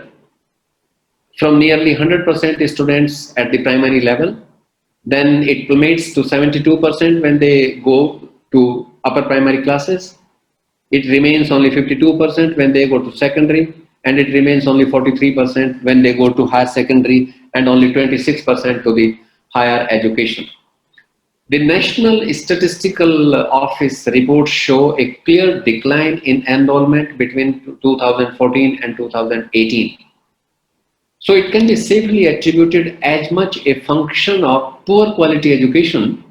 From nearly 100% students at the primary level, then it plummets to 72% when they go to upper primary classes. It remains only 52% when they go to secondary, and it remains only 43% when they go to higher secondary, and only 26% to the higher education. The National Statistical Office reports show a clear decline in enrollment between 2014 and 2018. So it can be safely attributed as much a function of poor quality education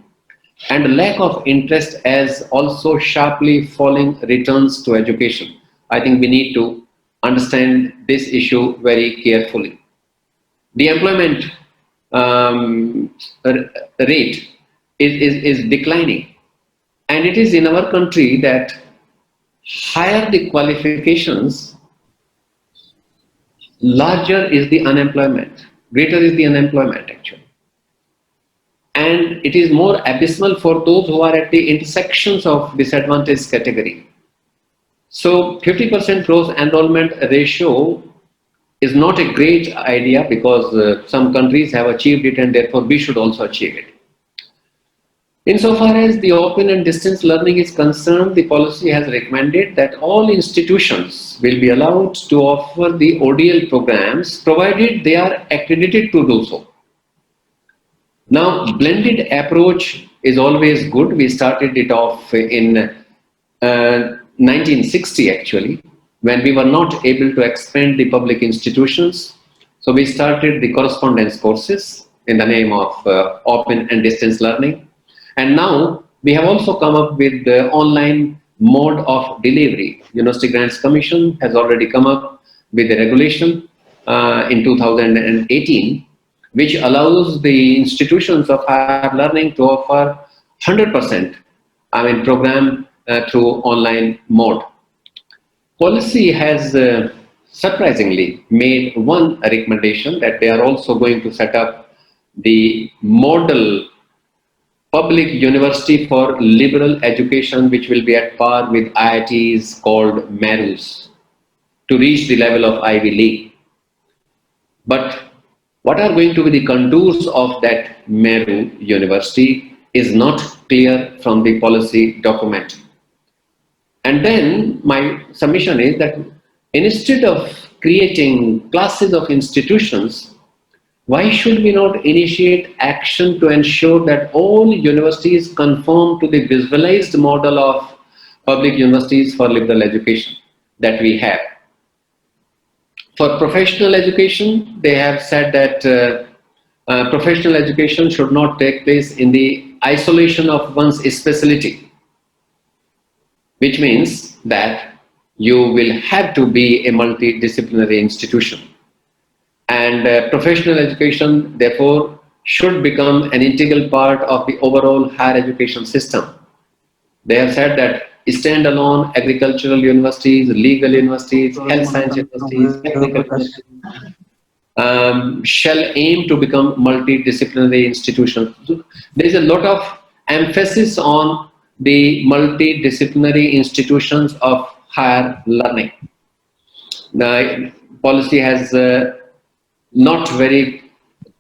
and lack of interest as also sharply falling returns to education. I think we need to understand this issue very carefully. The employment rate is declining, and it is in our country that higher the qualifications, larger is the unemployment, greater is the unemployment actually. And it is more abysmal for those who are at the intersections of disadvantaged category. So 50% gross enrollment ratio is not a great idea because some countries have achieved it and therefore we should also achieve it. Insofar as the open and distance learning is concerned, the policy has recommended that all institutions will be allowed to offer the ODL programs provided they are accredited to do so. Now, blended approach is always good. We started it off in 1960 actually, when we were not able to expand the public institutions. So we started the correspondence courses in the name of open and distance learning. And now we have also come up with the online mode of delivery. University Grants Commission has already come up with a regulation in 2018, which allows the institutions of higher learning to offer 100% program through online mode. Policy has surprisingly made one recommendation that they are also going to set up the model public university for liberal education, which will be at par with IITs called MERUs, to reach the level of Ivy League. But what are going to be the contours of that MERU university is not clear from the policy document. And then my submission is that instead of creating classes of institutions, why should we not initiate action to ensure that all universities conform to the visualized model of public universities for liberal education that we have? For professional education, they have said that professional education should not take place in the isolation of one's specialty, which means that you will have to be a multidisciplinary institution. And professional education, therefore, should become an integral part of the overall higher education system. They have said that standalone agricultural universities, legal universities, health science universities, technical universities, shall aim to become multidisciplinary institutions. So there is a lot of emphasis on the multidisciplinary institutions of higher learning. The policy has not very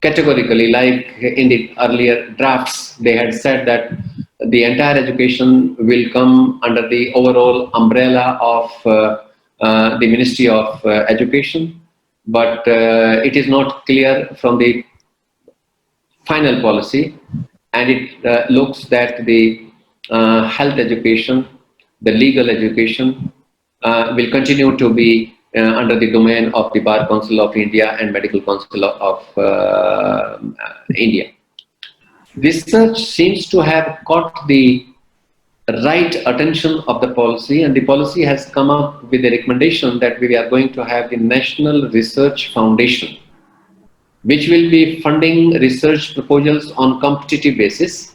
categorically, like in the earlier drafts, they had said that the entire education will come under the overall umbrella of the Ministry of Education, but it is not clear from the final policy, and it looks that the health education, the legal education will continue to be under the domain of the Bar Council of India and Medical Council of India. Research seems to have caught the right attention of the policy, and the policy has come up with a recommendation that we are going to have the National Research Foundation, which will be funding research proposals on competitive basis.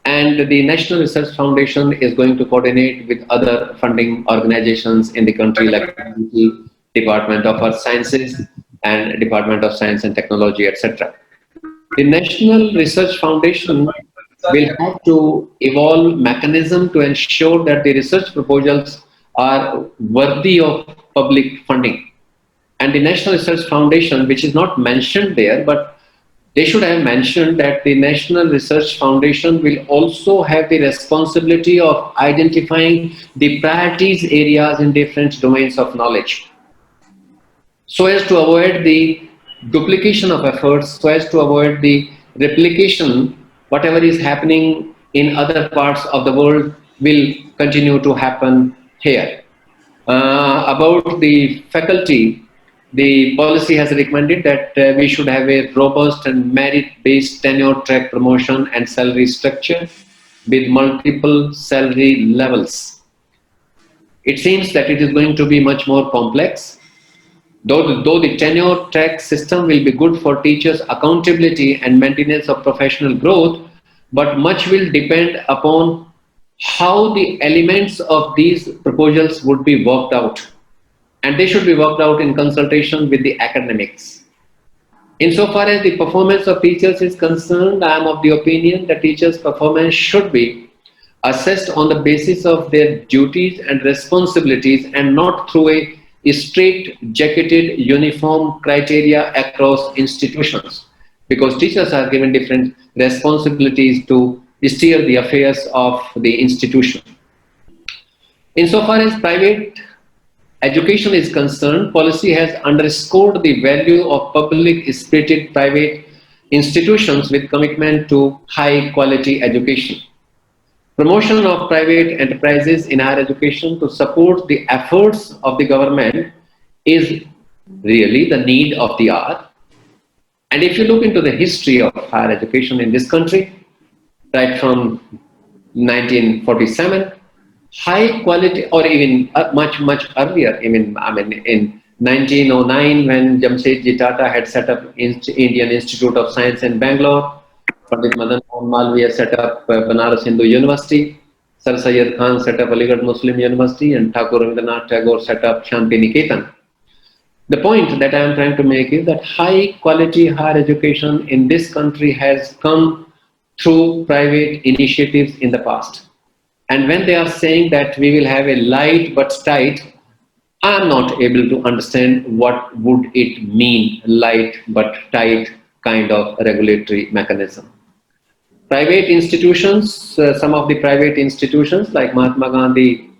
And the National Research Foundation is going to coordinate with other funding organizations in the country, like the Department of Earth Sciences and Department of Science and Technology, etc. The National Research Foundation will have to evolve mechanism to ensure that the research proposals are worthy of public funding. And the National Research Foundation, which is not mentioned there, but they should have mentioned that the National Research Foundation will also have the responsibility of identifying the priorities areas in different domains of knowledge, so as to avoid the duplication of efforts, so as to avoid the replication. Whatever is happening in other parts of the world will continue to happen here. About the faculty, the policy has recommended that we should have a robust and merit-based tenure track promotion and salary structure with multiple salary levels. It seems that it is going to be much more complex. Though the tenure track system will be good for teachers' accountability and maintenance of professional growth, but much will depend upon how the elements of these proposals would be worked out. And they should be worked out in consultation with the academics. Insofar as the performance of teachers is concerned, I am of the opinion that teachers' performance should be assessed on the basis of their duties and responsibilities and not through a straight-jacketed uniform criteria across institutions, because teachers are given different responsibilities to steer the affairs of the institution. Insofar as private education is concerned, policy has underscored the value of public-spirited private institutions with commitment to high-quality education. Promotion of private enterprises in higher education to support the efforts of the government is really the need of the hour. And if you look into the history of higher education in this country, right from 1947, high quality, or even much earlier, in 1909, when Jamshedji Tata had set up Indian Institute of Science in Bangalore, Pandit Madan Mohan Malviya set up Banaras Hindu University, Sir Syed Khan set up Aligarh Muslim University, and Thakur Rabindranath Tagore set up Shanti Niketan. The point that I am trying to make is that high quality higher education in this country has come through private initiatives in the past. And when they are saying that we will have a light but tight, I am not able to understand what would it mean, light but tight kind of regulatory mechanism. Private institutions, some of the private institutions like Mahatma Gandhi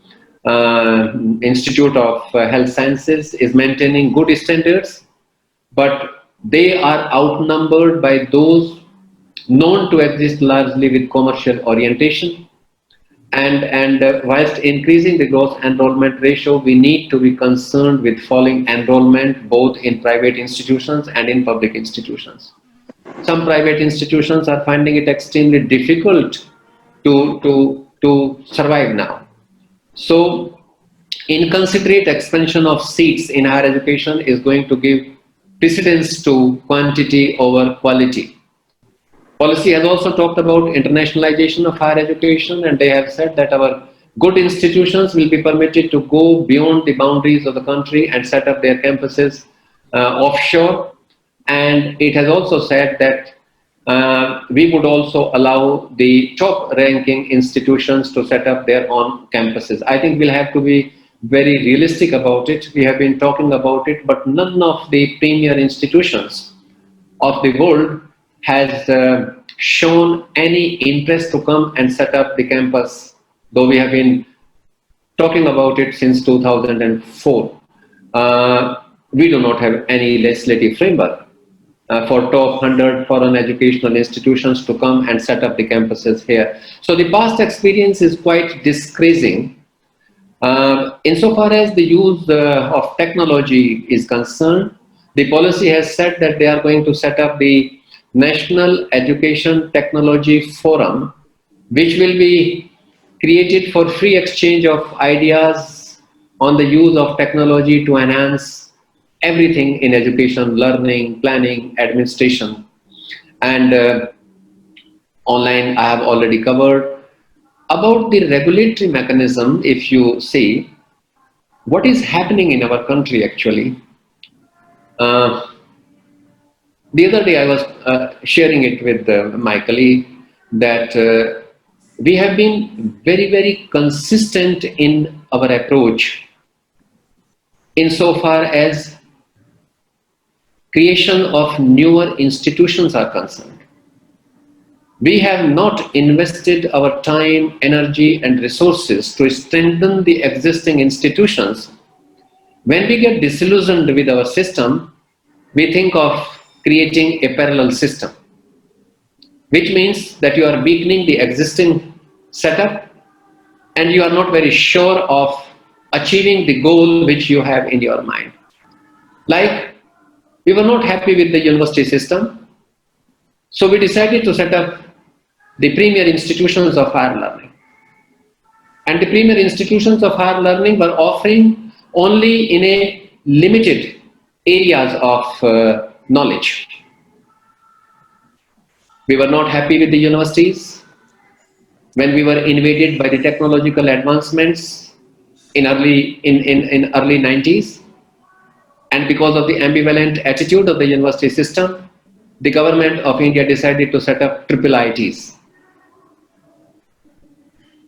Institute of Health Sciences is maintaining good standards, but they are outnumbered by those known to exist largely with commercial orientation. And whilst increasing the gross enrollment ratio, we need to be concerned with falling enrollment both in private institutions and in public institutions. Some private institutions are finding it extremely difficult to survive now. So, inconsiderate expansion of seats in higher education is going to give precedence to quantity over quality. Policy has also talked about internationalization of higher education, and they have said that our good institutions will be permitted to go beyond the boundaries of the country and set up their campuses offshore. And it has also said that we would also allow the top ranking institutions to set up their own campuses. I think we'll have to be very realistic about it. We have been talking about it, but none of the premier institutions of the world has shown any interest to come and set up the campus, though we have been talking about it since 2004. We do not have any legislative framework for top 100 foreign educational institutions to come and set up the campuses here. So the past experience is quite discouraging. Insofar as the use of technology is concerned, the policy has said that they are going to set up the National Education Technology Forum, which will be created for free exchange of ideas on the use of technology to enhance everything in education, learning, planning, administration. And online I have already covered. About the regulatory mechanism, if you see, what is happening in our country actually. The other day I was sharing it with my colleague that we have been very, very consistent in our approach insofar as creation of newer institutions are concerned. We have not invested our time, energy and resources to strengthen the existing institutions. When we get disillusioned with our system, we think of creating a parallel system, which means that you are weakening the existing setup and you are not very sure of achieving the goal which you have in your mind. Like, we were not happy with the university system, so we decided to set up the premier institutions of higher learning. And the premier institutions of higher learning were offering only in a limited areas of knowledge. We were not happy with the universities when we were invaded by the technological advancements in early 90s, and because of the ambivalent attitude of the university system, the government of India decided to set up triple IITs.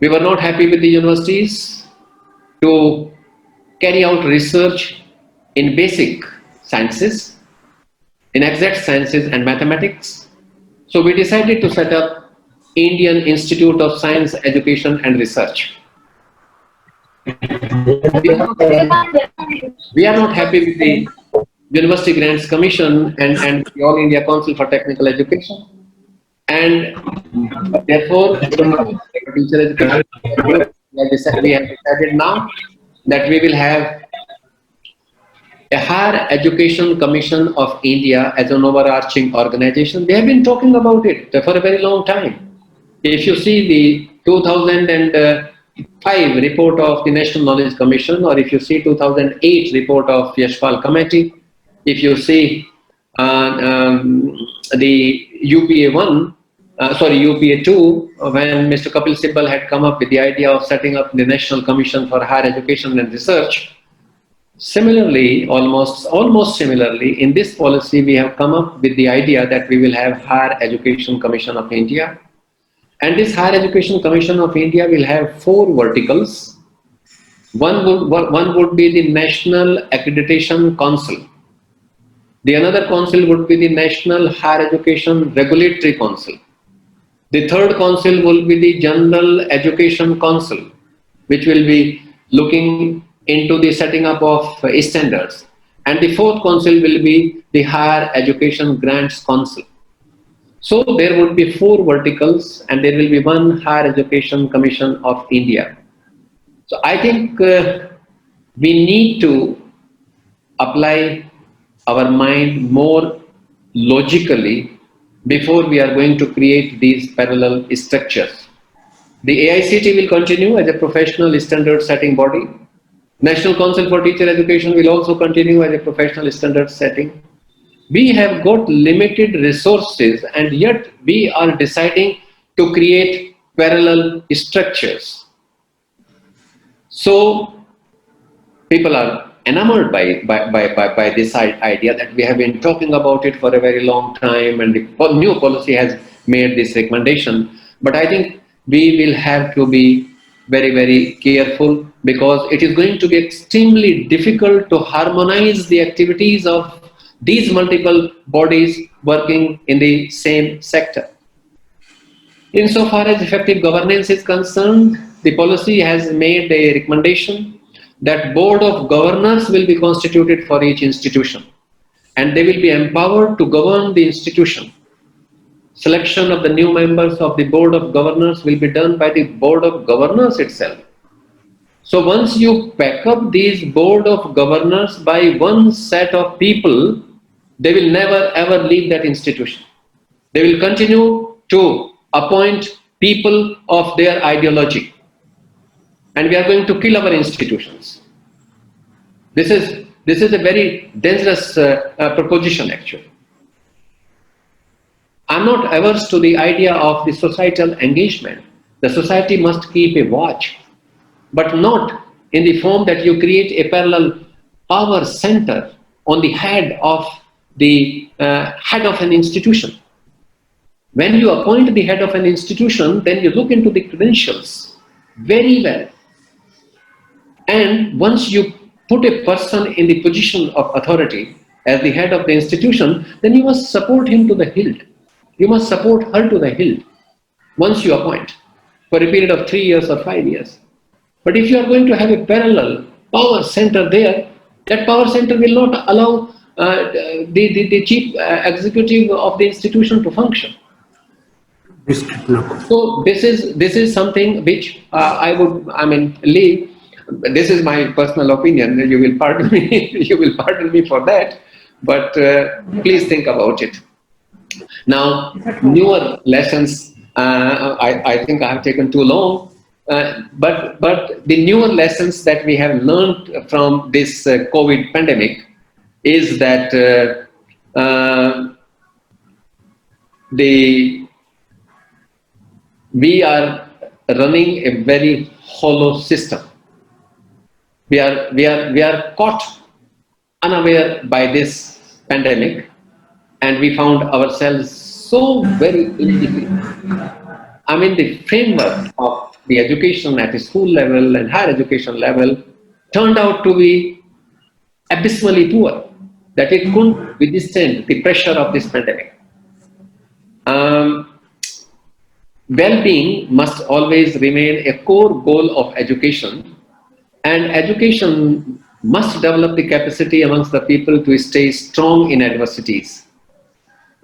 We were not happy with the universities to carry out research in basic sciences, in exact sciences and mathematics. So we decided to set up Indian Institute of Science, Education and Research. We are not happy with the University Grants Commission and the All India Council for Technical Education. And therefore, teacher education, we have decided now that we will have a Higher Education Commission of India as an overarching organization. They have been talking about it for a very long time. If you see the 2005 report of the National Knowledge Commission, or if you see 2008 report of Yashpal Committee, if you see the UPA 2, when Mr. Kapil Sibal had come up with the idea of setting up the National Commission for Higher Education and Research. Similarly, almost similarly, in this policy, we have come up with the idea that we will have Higher Education Commission of India. And this Higher Education Commission of India will have 4 verticals. One would be the National Accreditation Council. The another council would be the National Higher Education Regulatory Council. The third council will be the General Education Council, which will be looking into the setting up of standards. And the fourth council will be the Higher Education Grants Council. So there would be 4 verticals and there will be one Higher Education Commission of India. So I think we need to apply our mind more logically before we are going to create these parallel structures. The AICT will continue as a professional standard setting body. National Council for Teacher Education will also continue as a professional standard setting. We have got limited resources and yet we are deciding to create parallel structures. So people are enamored by this idea that we have been talking about it for a very long time, and the new policy has made this recommendation. But I think we will have to be very, very careful, because it is going to be extremely difficult to harmonize the activities of these multiple bodies working in the same sector. Insofar as effective governance is concerned, the policy has made a recommendation that board of governors will be constituted for each institution, and they will be empowered to govern the institution. Selection of the new members of the board of governors will be done by the board of governors itself. So once you pack up these board of governors by one set of people, they will never ever leave that institution. They will continue to appoint people of their ideology, and we are going to kill our institutions. This is a very dangerous proposition actually. I'm not averse to the idea of the societal engagement. The society must keep a watch, but not in the form that you create a parallel power center on the head of an institution. When you appoint the head of an institution, then you look into the credentials very well. And once you put a person in the position of authority as the head of the institution, then you must support him to the hilt. You must support her to the hilt once you appoint for a period of 3 years or 5 years. But if you are going to have a parallel power center there, that power center will not allow the chief executive of the institution to function. So this is something which leave. This is my personal opinion. You will pardon me. You will pardon me for that. But please think about it. Now, newer lessons. I think I have taken too long. But the newer lessons that we have learned from this COVID pandemic is that we are running a very hollow system. We are caught unaware by this pandemic, and we found ourselves so very indifferent. I mean, the framework of the education at the school level and higher education level turned out to be abysmally poor, that it couldn't withstand the pressure of this pandemic. Well-being must always remain a core goal of education, and education must develop the capacity amongst the people to stay strong in adversities.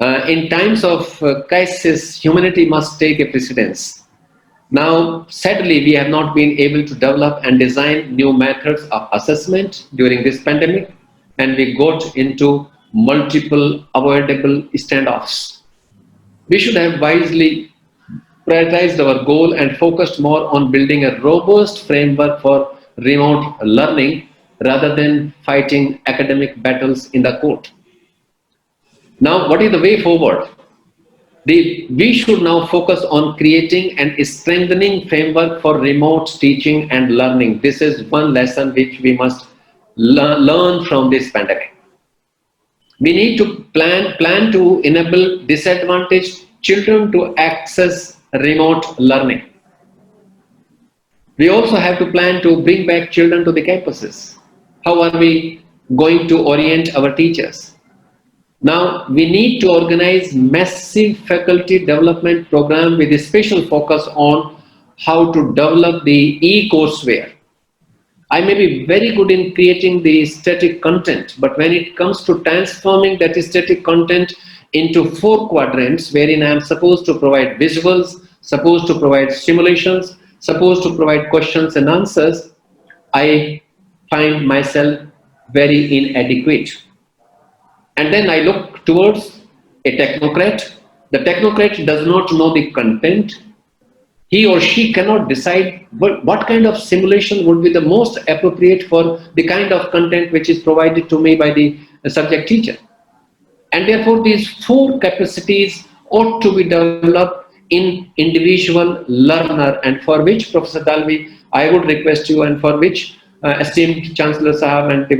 In times of crisis, humanity must take a precedence. Now, sadly, we have not been able to develop and design new methods of assessment during this pandemic, and we got into multiple avoidable standoffs. We should have wisely prioritized our goal and focused more on building a robust framework for remote learning rather than fighting academic battles in the court. Now, what is the way forward? We should now focus on creating and strengthening framework for remote teaching and learning. This is one lesson which we must learn from this pandemic. We need to plan to enable disadvantaged children to access remote learning. We also have to plan to bring back children to the campuses. How are we going to orient our teachers? Now, we need to organize massive faculty development program with a special focus on how to develop the e-courseware. I may be very good in creating the static content, but when it comes to transforming that static content into 4 quadrants, wherein I am supposed to provide visuals, supposed to provide simulations, supposed to provide questions and answers, I find myself very inadequate. And then I look towards a technocrat The technocrat does not know the content. He or she cannot decide what kind of simulation would be the most appropriate for the kind of content which is provided to me by the subject teacher. And therefore, these four capacities ought to be developed in individual learner, and for which, Professor Dalvi, I would request you, and for which esteemed Chancellor Sahab and the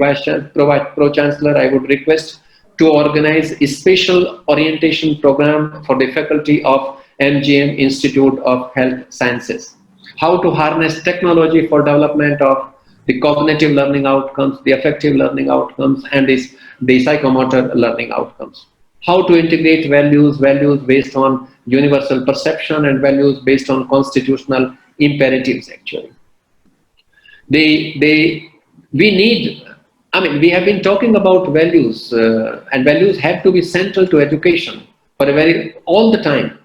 Pro-Chancellor, I would request to organize a special orientation program for the faculty of MGM Institute of Health Sciences. How to harness technology for development of the cognitive learning outcomes, the affective learning outcomes, and the psychomotor learning outcomes. How to integrate values based on universal perception and values based on constitutional imperatives, actually. We have been talking about values, and values have to be central to education for all the time.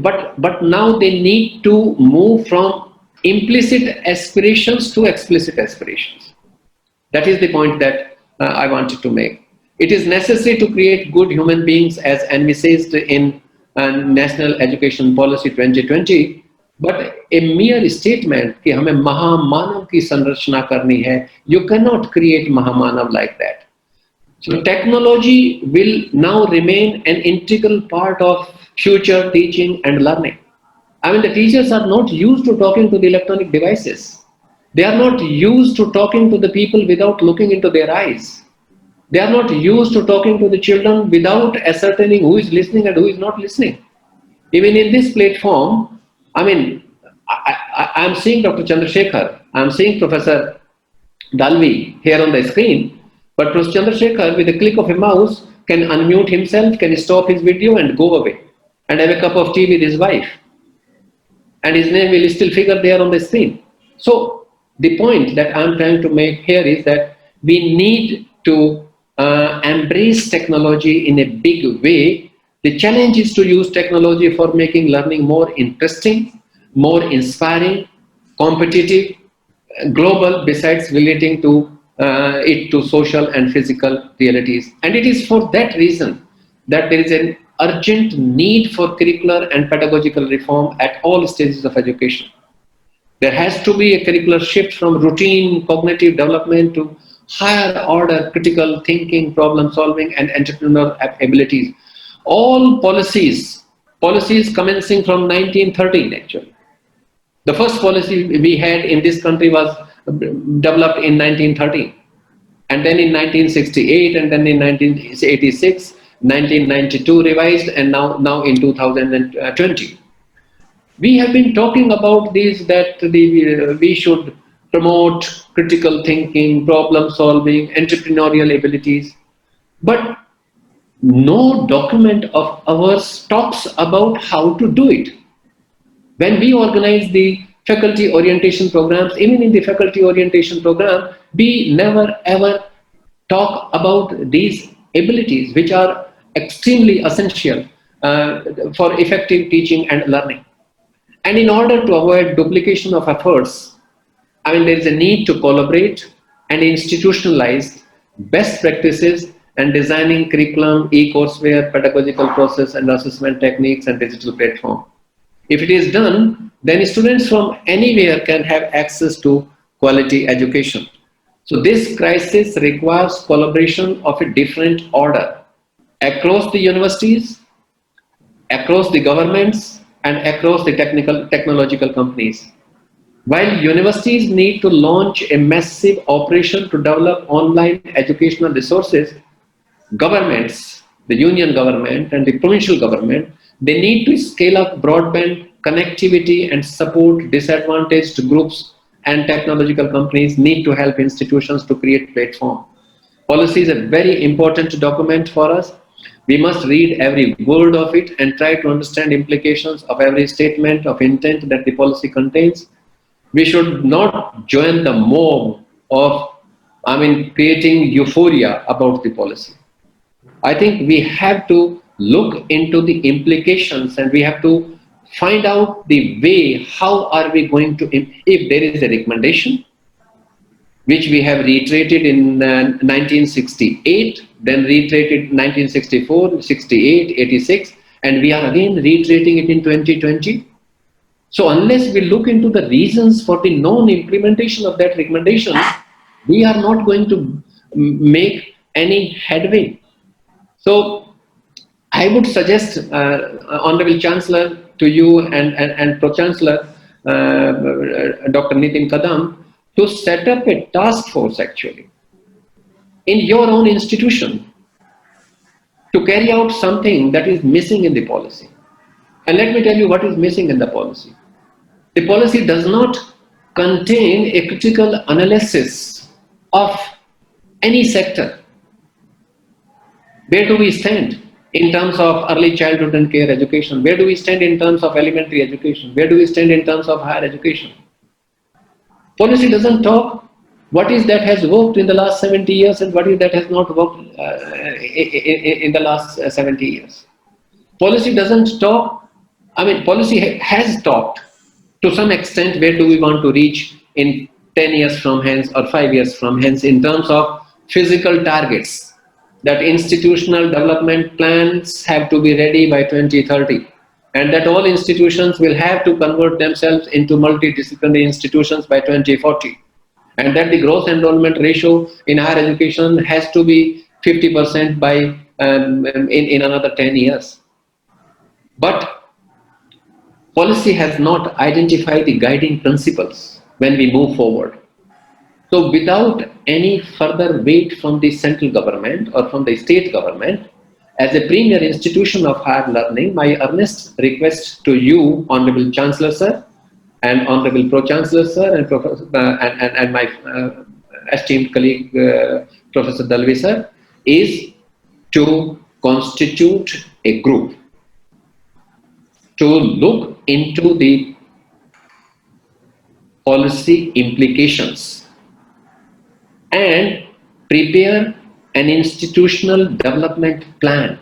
But now they need to move from implicit aspirations to explicit aspirations. That is the point that I wanted to make. It is necessary to create good human beings as envisaged in National Education Policy 2020, but a mere statement कि हमें महामानव की संरचना करनी है, you cannot create महामानव like that. So technology will now remain an integral part of future teaching and learning. I mean, the teachers are not used to talking to the electronic devices. They are not used to talking to the people without looking into their eyes. They are not used to talking to the children without ascertaining who is listening and who is not listening. Even in this platform, I mean, I am seeing Dr. Chandrasekhar, I am seeing Professor Dalvi here on the screen, but Professor Chandrasekhar, with a click of a mouse, can unmute himself, can stop his video and go away and have a cup of tea with his wife. And his name will still figure there on the screen. So the point that I'm trying to make here is that we need to embrace technology in a big way. The challenge is to use technology for making learning more interesting, more inspiring, competitive, global, besides relating to it to social and physical realities. And it is for that reason that there is an urgent need for curricular and pedagogical reform at all stages of education. There has to be a curricular shift from routine cognitive development to higher order critical thinking, problem solving, and entrepreneurial abilities. All policies commencing from 1913 actually. The first policy we had in this country was developed in 1913, and then in 1968, and then in 1986, 1992 revised, and now in 2020. We have been talking about this, that we should promote critical thinking, problem solving, entrepreneurial abilities, but no document of ours talks about how to do it. When we organize the faculty orientation programs, even in the faculty orientation program, we never ever talk about these abilities, which are extremely essential for effective teaching and learning. And in order to avoid duplication of efforts, I mean, there is a need to collaborate and institutionalize best practices and designing curriculum, e-courseware, pedagogical process and assessment techniques, and digital platform. If it is done, then students from anywhere can have access to quality education. So this crisis requires collaboration of a different order across the universities, across the governments, and across the technological companies. While universities need to launch a massive operation to develop online educational resources, governments, the union government and the provincial government, they need to scale up broadband connectivity and support disadvantaged groups, and technological companies need to help institutions to create platform. Policy is a very important document for us. We must read every word of it and try to understand implications of every statement of intent that the policy contains. We should not join the mob of, creating euphoria about the policy. I think we have to look into the implications, and we have to find out the way, how are we going to, if there is a recommendation, which we have reiterated in 1968, then reiterated 1964, 68, 86, and we are again reiterating it in 2020. So unless we look into the reasons for the non-implementation of that recommendation, we are not going to make any headway. So I would suggest, Honorable Chancellor, to you and Pro-Chancellor, Dr. Nitin Kadam, to set up a task force actually in your own institution to carry out something that is missing in the policy. And let me tell you what is missing in the policy. The policy does not contain a critical analysis of any sector. Where do we stand in terms of early childhood and care education? Where do we stand in terms of elementary education? Where do we stand in terms of higher education? Policy doesn't talk what is that has worked in the last 70 years and what is that has not worked in the last 70 years. Policy doesn't talk, policy has talked to some extent where do we want to reach in 10 years from hence or 5 years from hence in terms of physical targets, that institutional development plans have to be ready by 2030 and that all institutions will have to convert themselves into multidisciplinary institutions by 2040 and that the gross enrollment ratio in higher education has to be 50% by in another 10 years. But policy has not identified the guiding principles when we move forward. So without any further weight from the central government or from the state government, as a premier institution of higher learning, my earnest request to you, Honorable Chancellor Sir, and Honorable Pro-Chancellor Sir, and my esteemed colleague, Professor Dalvi Sir, is to constitute a group to look into the policy implications and prepare an institutional development plan.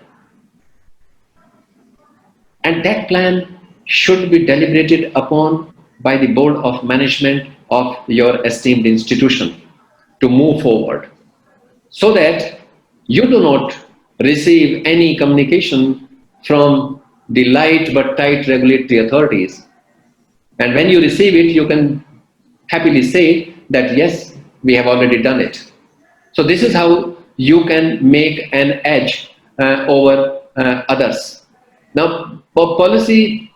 And that plan should be deliberated upon by the board of management of your esteemed institution to move forward, so that you do not receive any communication from the light but tight regulatory authorities. And when you receive it, you can happily say that yes, we have already done it. So this is how you can make an edge over others. Now, for policy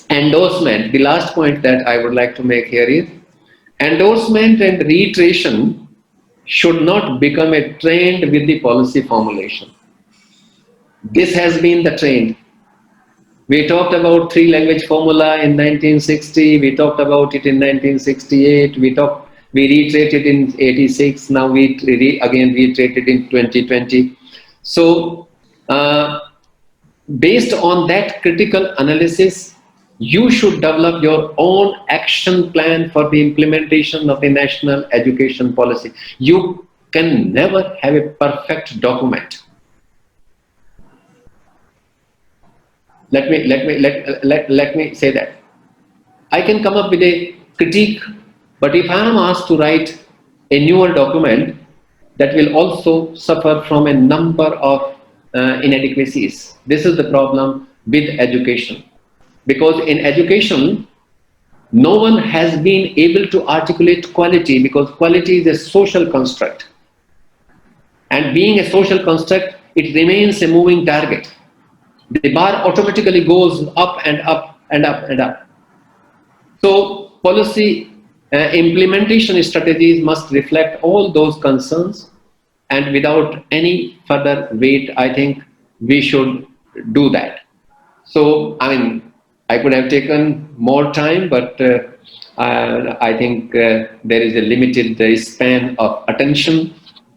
endorsement, the last point that I would like to make here is endorsement and reiteration should not become a trend with the policy formulation. This has been the trend. We talked about three-language formula in 1960, we talked about it in 1968, we reiterated in 86, now we again reiterated in 2020. So, based on that critical analysis, you should develop your own action plan for the implementation of the national education policy. You can never have a perfect document. Let me say that. I can come up with a critique, but if I am asked to write a newer document, that will also suffer from a number of inadequacies. This is the problem with education. Because in education, no one has been able to articulate quality, because quality is a social construct. And being a social construct, it remains a moving target. The bar automatically goes up and up and up and up. So policy implementation strategies must reflect all those concerns, and without any further weight, I think we should do that. So, I could have taken more time, but I think there is a limited span of attention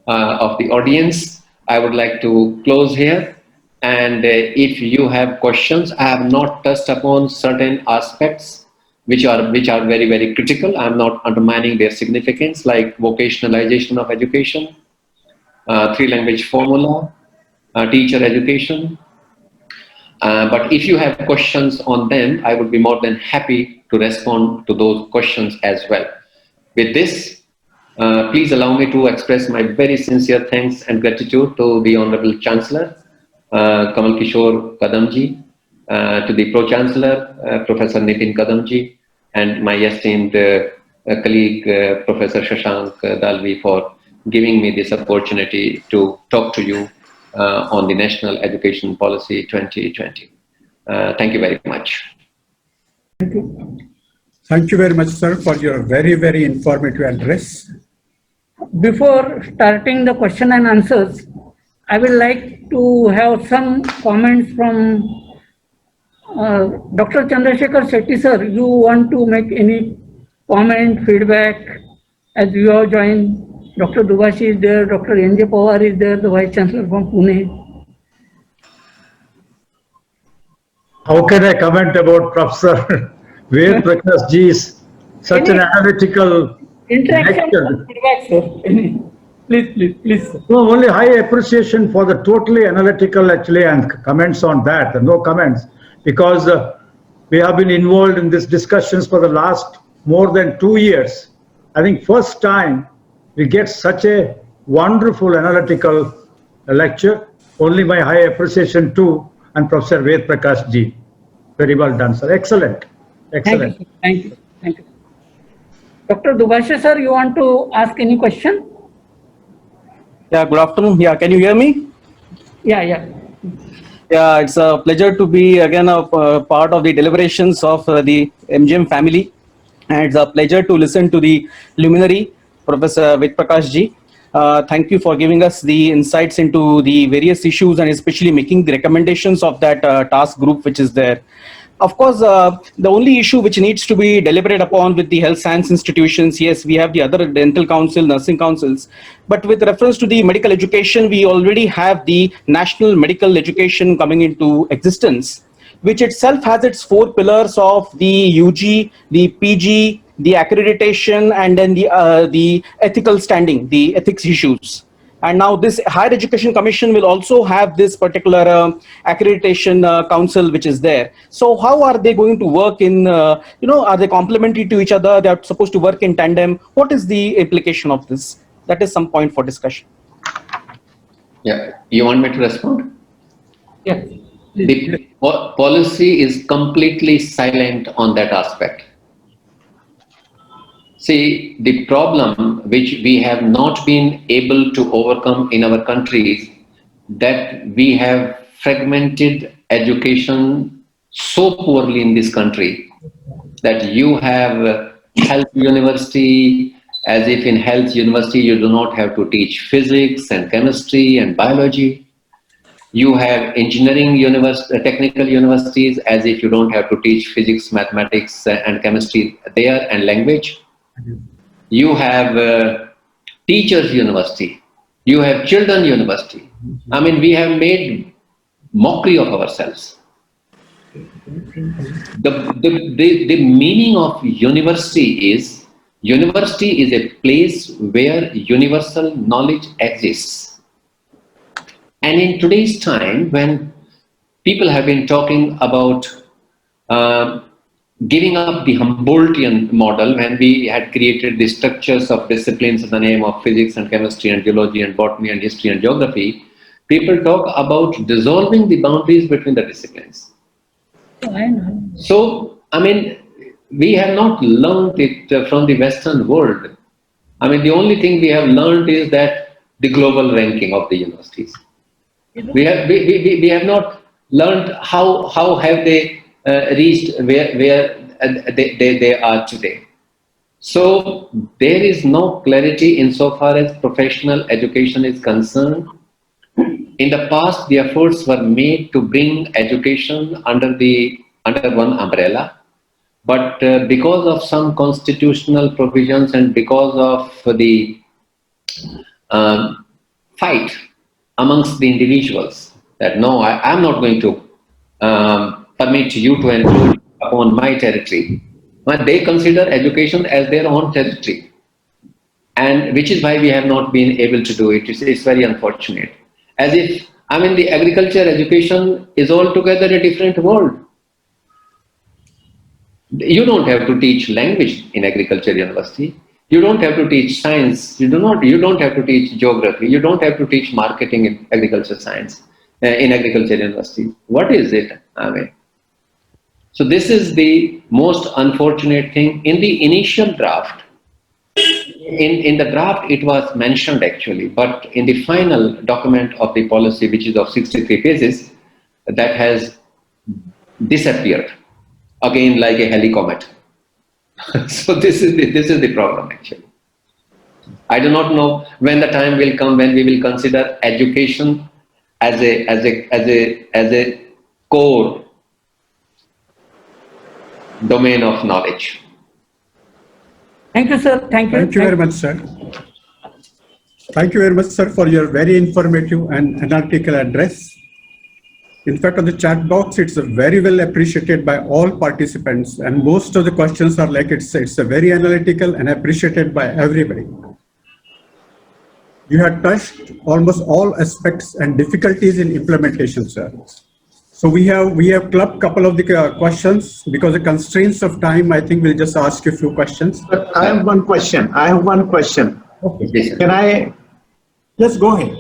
of the audience. I would like to close here. And if you have questions, I have not touched upon certain aspects which are very, very critical. I am not undermining their significance, like vocationalization of education, three-language formula, teacher education. But if you have questions on them, I would be more than happy to respond to those questions as well. With this, please allow me to express my very sincere thanks and gratitude to the Honorable Chancellor, Kamal Kishore Kadamji, to the Pro-Chancellor, Professor Nitin Kadamji, and my esteemed colleague, Professor Shashank Dalvi, for giving me this opportunity to talk to you on the National Education Policy 2020. Thank you very much. Thank you. Thank you very much, sir, for your very, very informative address. Before starting the question and answers, I would like to have some comments from Dr. Chandrasekhar Shetty, sir. You want to make any comment, feedback, as you have joined? Dr. Dubhashi is there, Dr. N.J. Pawar is there, the Vice Chancellor from Pune. How can I comment about Professor Ved Prakash Ji's such an analytical Interaction lecture? and feedback, sir. Please, sir. No, only high appreciation for the totally analytical actually and comments on that, no comments, because we have been involved in these discussions for the last more than 2 years. I think first time we get such a wonderful analytical lecture. Only my high appreciation too, and Professor Ved Prakash Ji. Very well done, sir. Excellent. Excellent. Thank you. Thank you. Dr. Dubhashi, sir, you want to ask any question? Yeah, good afternoon. Yeah, can you hear me? Yeah. Yeah, it's a pleasure to be again a part of the deliberations of the MGM family. And it's a pleasure to listen to the luminary, Professor Ved Prakash Ji. Thank you for giving us the insights into the various issues and especially making the recommendations of that task group which is there. Of course, the only issue which needs to be deliberated upon with the health science institutions, yes, we have the other dental council, nursing councils, but with reference to the medical education, we already have the National Medical Education coming into existence, which itself has its 4 pillars of the UG, the PG, the accreditation, and then the ethical standing, the ethics issues. And now this Higher Education Commission will also have this particular accreditation council which is there. So how are they going to work in, are they complementary to each other? They are supposed to work in tandem. What is the implication of this? That is some point for discussion. Yeah, you want me to respond? Yes. The policy is completely silent on that aspect. See, the problem which we have not been able to overcome in our country is that we have fragmented education so poorly in this country that you have health university, as if in health university you do not have to teach physics and chemistry and biology. You have engineering technical universities, as if you don't have to teach physics, mathematics and chemistry there, and language. You have teachers university, you have children university. I mean, we have made mockery of ourselves. The meaning of university is a place where universal knowledge exists. And in today's time, when people have been talking about giving up the Humboldtian model, when we had created the structures of disciplines in the name of physics and chemistry and geology and botany and history and geography, people talk about dissolving the boundaries between the disciplines. So, I mean, we have not learned it from the Western world. I mean, the only thing we have learned is that the global ranking of the universities. We have not learned how have they reached where they are today. So there is no clarity insofar as professional education is concerned. In the past, the efforts were made to bring education under one umbrella, but because of some constitutional provisions and because of the fight amongst the individuals, that no, I'm not going to permit you to encroach upon my territory. But they consider education as their own territory, and which is why we have not been able to do it. It's very unfortunate. As if, I mean, the agriculture education is altogether a different world. You don't have to teach language in agriculture university. You don't have to teach science. You don't have to teach geography. You don't have to teach marketing in agriculture science in agriculture university. What is it? I mean, So this is the most unfortunate thing. In the initial draft, in the draft it was mentioned actually, but in the final document of the policy, which is of 63 pages, that has disappeared again like a helicomet. So this is the problem actually. I do not know when the time will come when we will consider education as a core domain of knowledge. Thank you, sir. Thank you. Thank you very much, sir. Thank you very much, sir, for your very informative and analytical address. In fact, on the chat box, it's very well appreciated by all participants, and most of the questions are like it's a very analytical and appreciated by everybody. You have touched almost all aspects and difficulties in implementation, sir. So we have clubbed couple of the questions because the constraints of time. I think we'll just ask you a few questions. But I have one question. Okay. Can I? Yes, go ahead.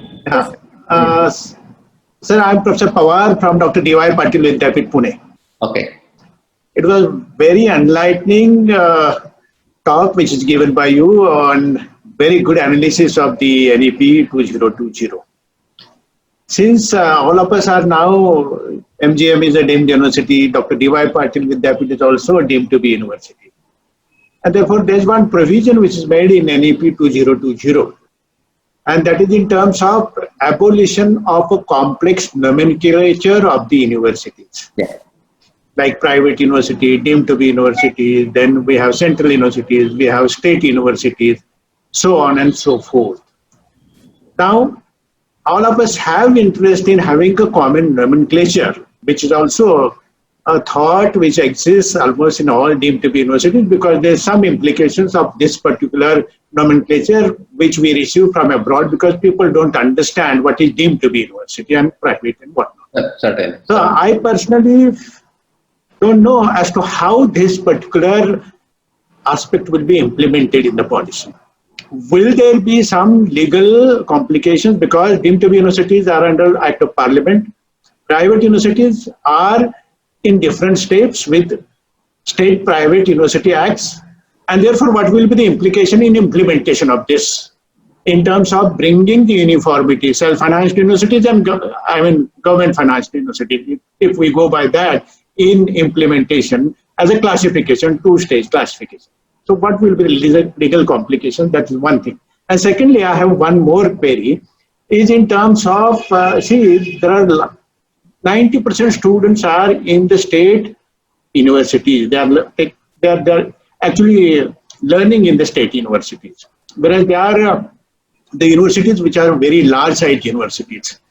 Sir, I'm Professor Pawar from Dr. D.Y. Patil Vidyapit, Pune. Okay. It was very enlightening talk which is given by you on very good analysis of the NEP 2020. Since all of us are now, MGM is a deemed university, Dr. D.Y. Patil Vidyapit is also deemed to be university. And therefore, there's one provision which is made in NEP 2020. And that is in terms of abolition of a complex nomenclature of the universities. Yeah. Like private university, deemed to be universities, then we have central universities, we have state universities, so on and so forth. Now, all of us have interest in having a common nomenclature, which is also a thought which exists almost in all deemed to be universities, because there's some implications of this particular nomenclature which we receive from abroad, because people don't understand what is deemed to be university and private and whatnot. Certainly. So I personally don't know as to how this particular aspect will be implemented in the policy. Will there be some legal complications, because deemed to be universities are under Act of Parliament, private universities are in different states with state private university acts, and therefore what will be the implication in implementation of this in terms of bringing the uniformity, self-financed universities and government-financed universities, if we go by that in implementation as a classification, two-stage classification. So what will be the legal complications? That is one thing. And secondly, I have one more query, is in terms of, see, there are 90% students are in the state universities. They are actually learning in the state universities, whereas they are the universities which are very large site universities.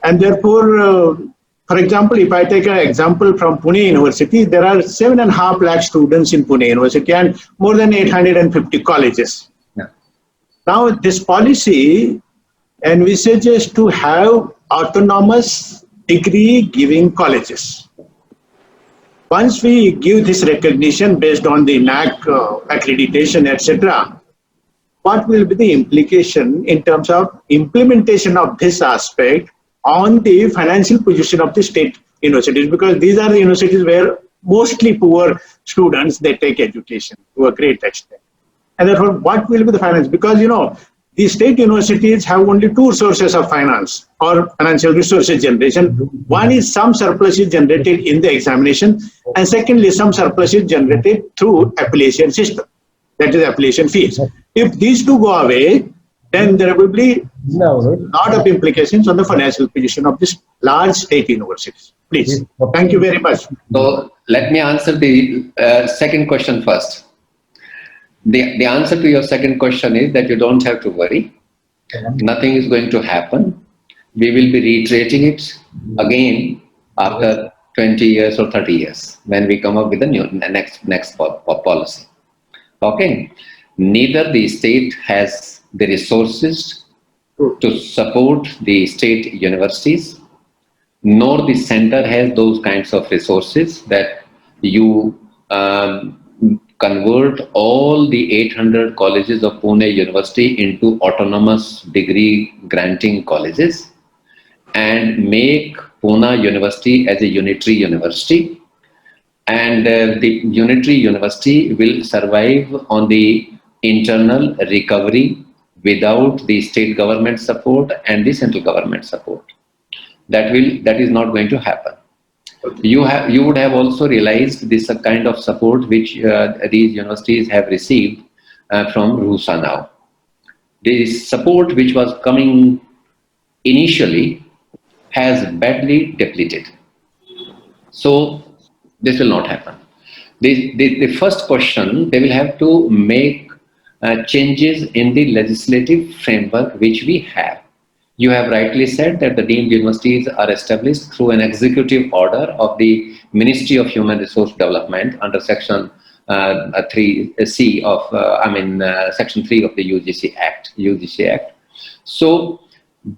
And therefore, for example, if I take an example from Pune University, there are 7.5 lakh students in Pune University and more than 850 colleges. Yeah. Now, this policy envisages to have autonomous degree giving colleges. Once we give this recognition based on the NAC accreditation, etc., what will be the implication in terms of implementation of this aspect on the financial position of the state universities? Because these are the universities where mostly poor students, they take education to a great extent. And therefore, what will be the finance? Because, you know, the state universities have only two sources of finance or financial resources generation. One is some surplus is generated in the examination, and secondly, some surplus is generated through affiliation system, that is affiliation fees. If these two go away, then there will be a lot of implications on the financial position of this large state universities. Please. Thank you very much. So let me answer the second question first. The answer to your second question is that you don't have to worry. Nothing is going to happen. We will be reiterating it again after 20 years or 30 years when we come up with the next policy. Okay. Neither the state has the resources to support the state universities, nor the center has those kinds of resources that you convert all the 800 colleges of Pune University into autonomous degree granting colleges and make Pune University as a unitary university. and the unitary university will survive on the internal recovery without the state government support and the central government support. That is not going to happen. You would have also realized this kind of support which these universities have received from RUSA now. The support which was coming initially has badly depleted. So this will not happen. The first question, they will have to make changes in the legislative framework which we have. You have rightly said that the deemed universities are established through an executive order of the Ministry of Human Resource Development under Section 3C of, Section 3 of the UGC Act. So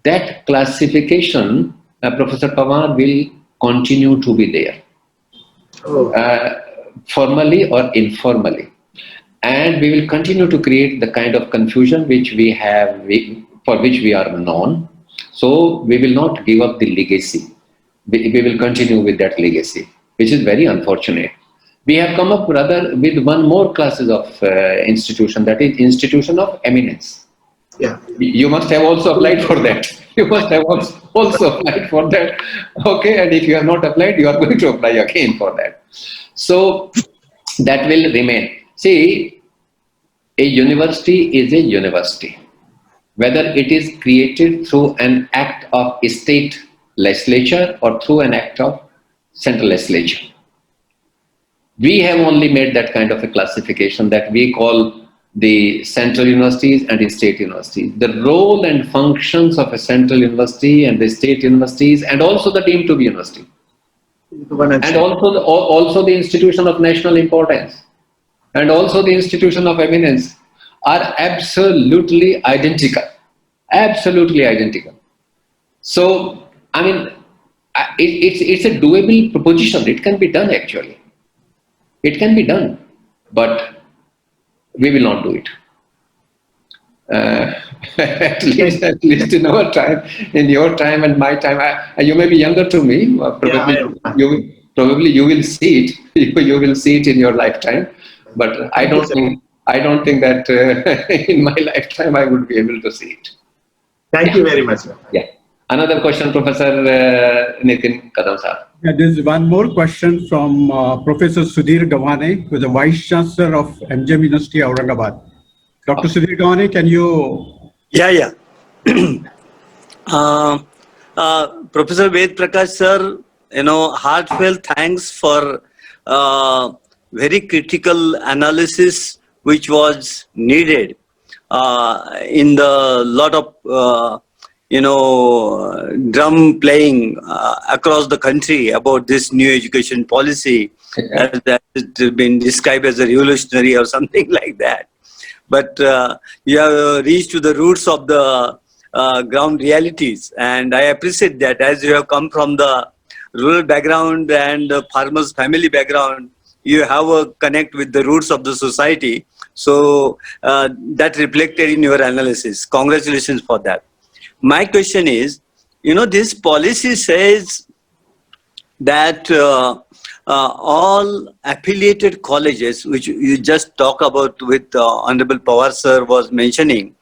that classification, Professor Pawar, will continue to be there, formally or informally. And we will continue to create the kind of confusion which we have, for which we are known. So we will not give up the legacy. We will continue with that legacy, which is very unfortunate. We have come up rather with one more classes of institution, that is institution of eminence. Yeah. You must have also applied for that. You must have also applied for that. Okay, and if you have not applied, you are going to apply again for that. So that will remain. See, a university is a university, whether it is created through an act of state legislature or through an act of central legislature. We have only made that kind of a classification that we call the central universities and the state universities. The role and functions of a central university and the state universities, and also the deemed to be university, and also the institution of national importance, and also the institution of eminence, are absolutely identical. Absolutely identical. So, I mean, it's a doable proposition. It can be done actually. It can be done, but we will not do it. At least in our time, in your time and my time. You may be younger to me. Probably you will see it. You will see it in your lifetime. But I don't think that in my lifetime I would be able to see it. Thank you very much, sir. Yeah. Another question, Professor Nitin Kadam sir. Yeah, there's one more question from Professor Sudhir Gawane, who is the Vice Chancellor of MGM University, Aurangabad. Dr. Sudhir Gawane, can you? Yeah. Professor Ved Prakash sir, heartfelt thanks for very critical analysis which was needed in the lot of drum playing across the country about this new education policy that has been described as a revolutionary or something like that. But you have reached to the roots of the ground realities, and I appreciate that. As you have come from the rural background and the farmer's family background, you have a connect with the roots of the society. So that reflected in your analysis. Congratulations for that. My question is, this policy says that all affiliated colleges, which you just talk about with Honorable Pawar sir was mentioning,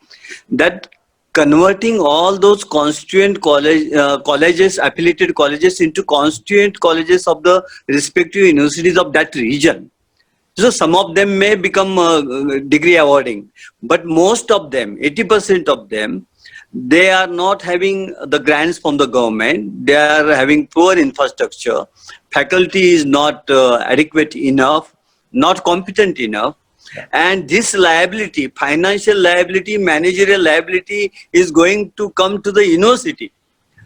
that converting all those constituent colleges, affiliated colleges into constituent colleges of the respective universities of that region. So some of them may become degree awarding, but most of them, 80% of them, they are not having the grants from the government. They are having poor infrastructure. Faculty is not adequate enough, not competent enough. And this liability, financial liability, managerial liability is going to come to the university.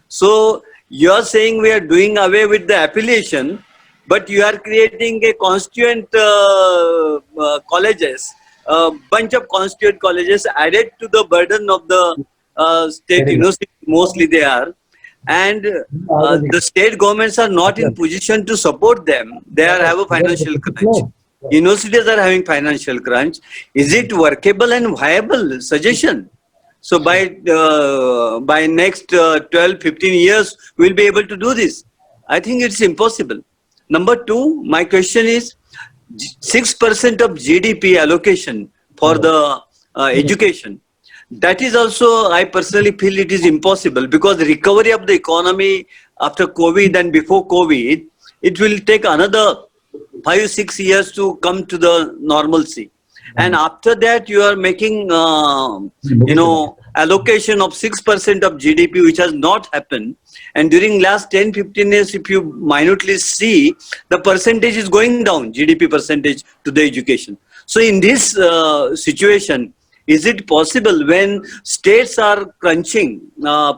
So you are saying we are doing away with the affiliation, but you are creating a constituent colleges, a bunch of constituent colleges added to the burden of the state university, mostly they are, and the state governments are not in position to support them. They have a financial crunch. Universities are having financial crunch. Is it workable and viable? Suggestion. So by next 12, 15 years, we'll be able to do this. I think it's impossible. Number two, my question is 6% of GDP allocation for the education. That is also, I personally feel it is impossible, because the recovery of the economy after COVID and before COVID, it will take another 5-6 years to come to the normalcy. And after that, you are making, allocation of 6% of GDP, which has not happened. And during last 10-15 years, if you minutely see, the percentage is going down, GDP percentage to the education. So in this situation, is it possible when states are crunching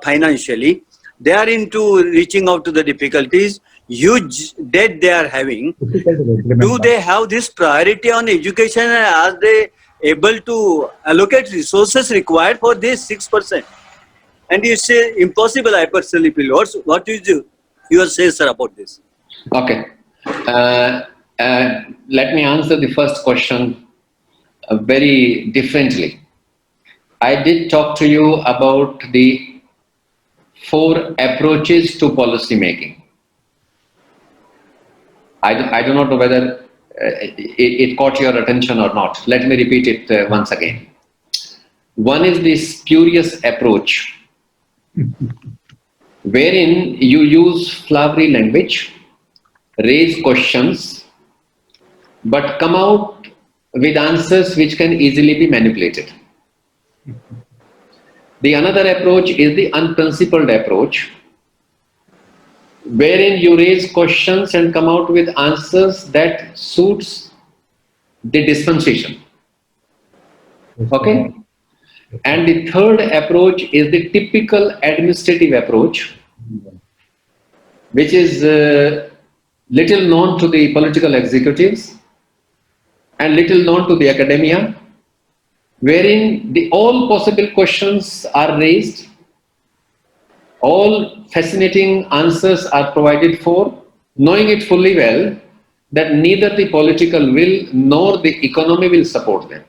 financially, they are into reaching out to the difficulties, huge debt they are having, do they have this priority on education, and are they able to allocate resources required for this 6%? And you say impossible, I personally feel. What is your say, sir, about this? Okay. Let me answer the first question very differently. I did talk to you about the 4 approaches to policy making. I do not know whether it caught your attention or not. Let me repeat it once again. One is the spurious approach, wherein you use flowery language, raise questions, but come out with answers which can easily be manipulated. The another approach is the unprincipled approach, wherein you raise questions and come out with answers that suits the dispensation. Okay? And the third approach is the typical administrative approach, which is little known to the political executives and little known to the academia, wherein all possible questions are raised, all fascinating answers are provided for, knowing it fully well that neither the political will nor the economy will support them.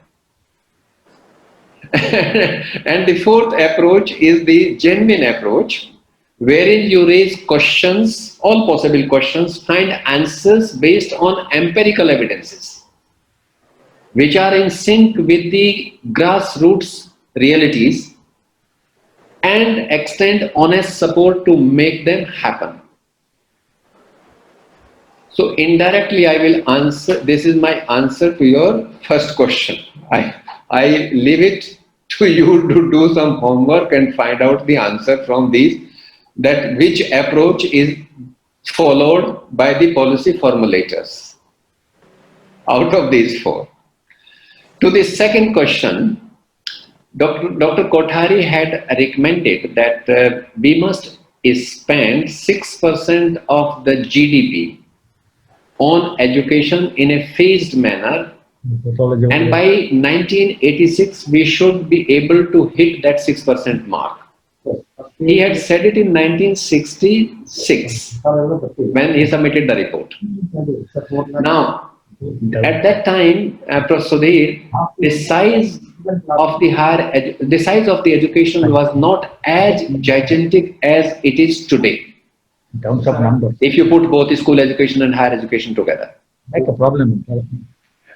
And the fourth approach is the genuine approach, wherein you raise questions, all possible questions, find answers based on empirical evidences, which are in sync with the grassroots realities, and extend honest support to make them happen. So indirectly I will answer, this is my answer to your first question. I leave it to you to do some homework and find out the answer from these, that which approach is followed by the policy formulators out of these 4. To the second question, Dr. Kothari had recommended that we must spend 6% of the GDP on education in a phased manner, and by 1986 we should be able to hit that 6% mark. He had said it in 1966 when he submitted the report. Now, at that time, Professor Sudhir, the size of the education was not as gigantic as it is today. In terms of numbers. If you put both school education and higher education together. Like a problem.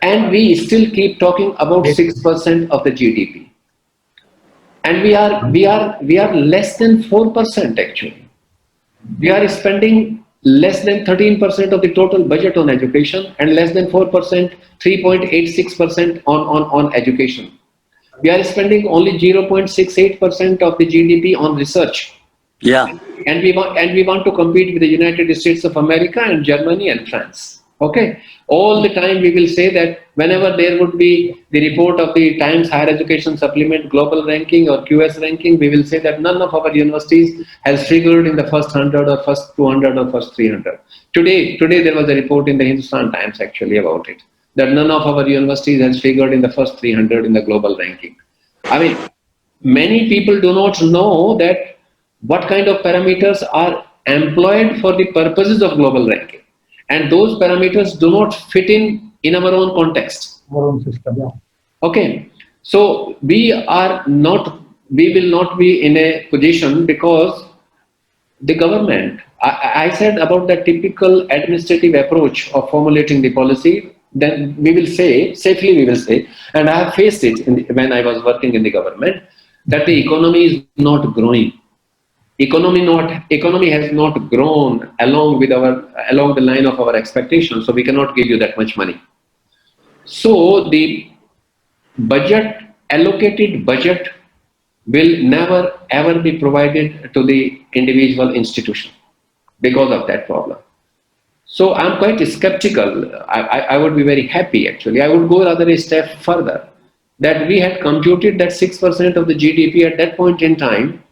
And we still keep talking about 6% of the GDP. And we are less than 4% actually. We are spending less than 13% of the total budget on education and less than 4%, 3.86% on education. We are spending only 0.68% of the GDP on research. Yeah. And we want to compete with the United States of America and Germany and France. Okay. All the time we will say that whenever there would be the report of the Times Higher Education Supplement Global Ranking or QS ranking, we will say that none of our universities has figured in the first 100 or first 200 or first 300. Today there was a report in the Hindustan Times actually about it, that none of our universities has figured in the first 300 in the global ranking. I mean, many people do not know that what kind of parameters are employed for the purposes of global ranking. And those parameters do not fit in our own context. Our own system, yeah. Okay. So we will not be in a position, because the government, I said about the typical administrative approach of formulating the policy, then we will say, safely we will say, and I have faced it when I was working in the government, that the economy is not growing. Economy has not grown along the line of our expectations, so we cannot give you that much money. So the allocated budget will never ever be provided to the individual institution because of that problem. So I'm quite skeptical. I would be very happy actually. I would go rather a step further, that we had computed that 6% of the GDP at that point in time.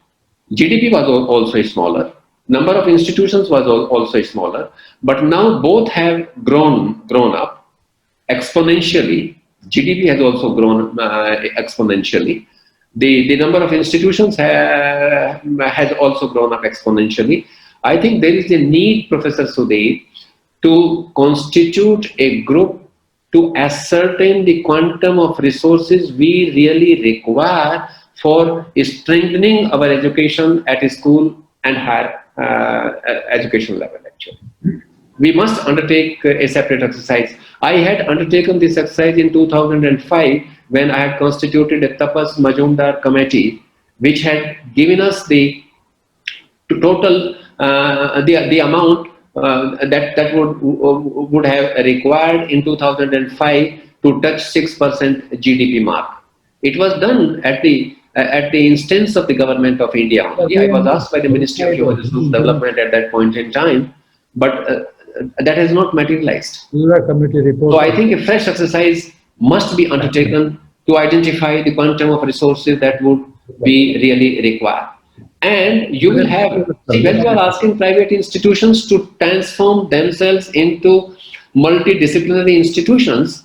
GDP was also smaller, number of institutions was also smaller, but now both have grown up exponentially. GDP has also grown exponentially. The number of institutions has also grown up exponentially. I think there is a need, Professor Sudhir, to constitute a group to ascertain the quantum of resources we really require for strengthening our education at a school and higher education level actually. We must undertake a separate exercise. I had undertaken this exercise in 2005 when I had constituted a Tapas Majumdar committee, which had given us the total, the amount that would have required in 2005 to touch 6% GDP mark. It was done at the instance of the government of India. I was asked by the Ministry of Human Resource Development at that point in time, but that has not materialized. So I think a fresh exercise must be undertaken to identify the quantum of resources that would be really required. And you will have, see, when you are asking private institutions to transform themselves into multidisciplinary institutions,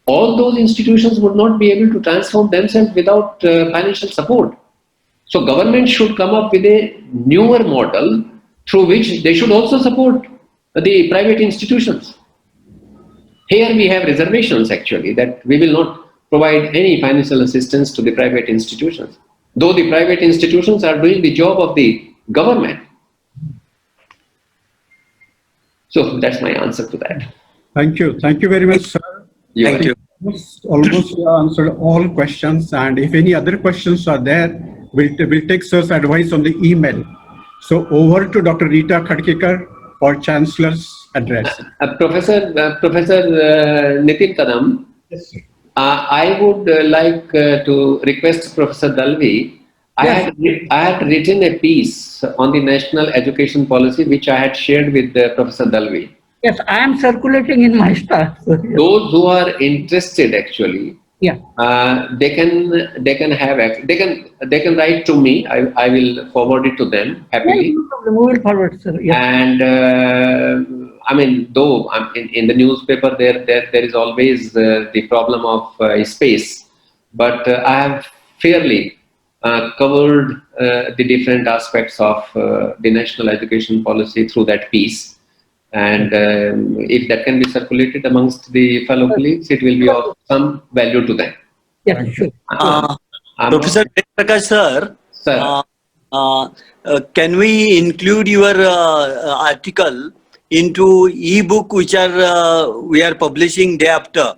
all those institutions would not be able to transform themselves without financial support. So government should come up with a newer model through which they should also support the private institutions. Here we have reservations actually, that we will not provide any financial assistance to the private institutions, though the private institutions are doing the job of the government. So that's my answer to that. Thank you. Thank you very much, sir. Thank you. Almost answered all questions, and if any other questions are there, we'll take sir's advice on the email. So over to Dr. Rita Khadkekar for Chancellor's address. Professor Nitin Kadam, yes, I would like to request Professor Dalvi. Yes. I had written a piece on the national education policy which I had shared with Professor Dalvi. Yes, I am circulating in my staff. Those who are interested, actually, yeah, they can write to me. I will forward it to them happily. No problem. We will forward, sir. Yeah. And I mean, though in the newspaper there is always the problem of space, but I have fairly covered the different aspects of the national education policy through that piece. And if that can be circulated amongst the fellow colleagues, it will be of some value to them. Yeah, sure. Professor Prakash sir, can we include your article into e-book which we are publishing day after?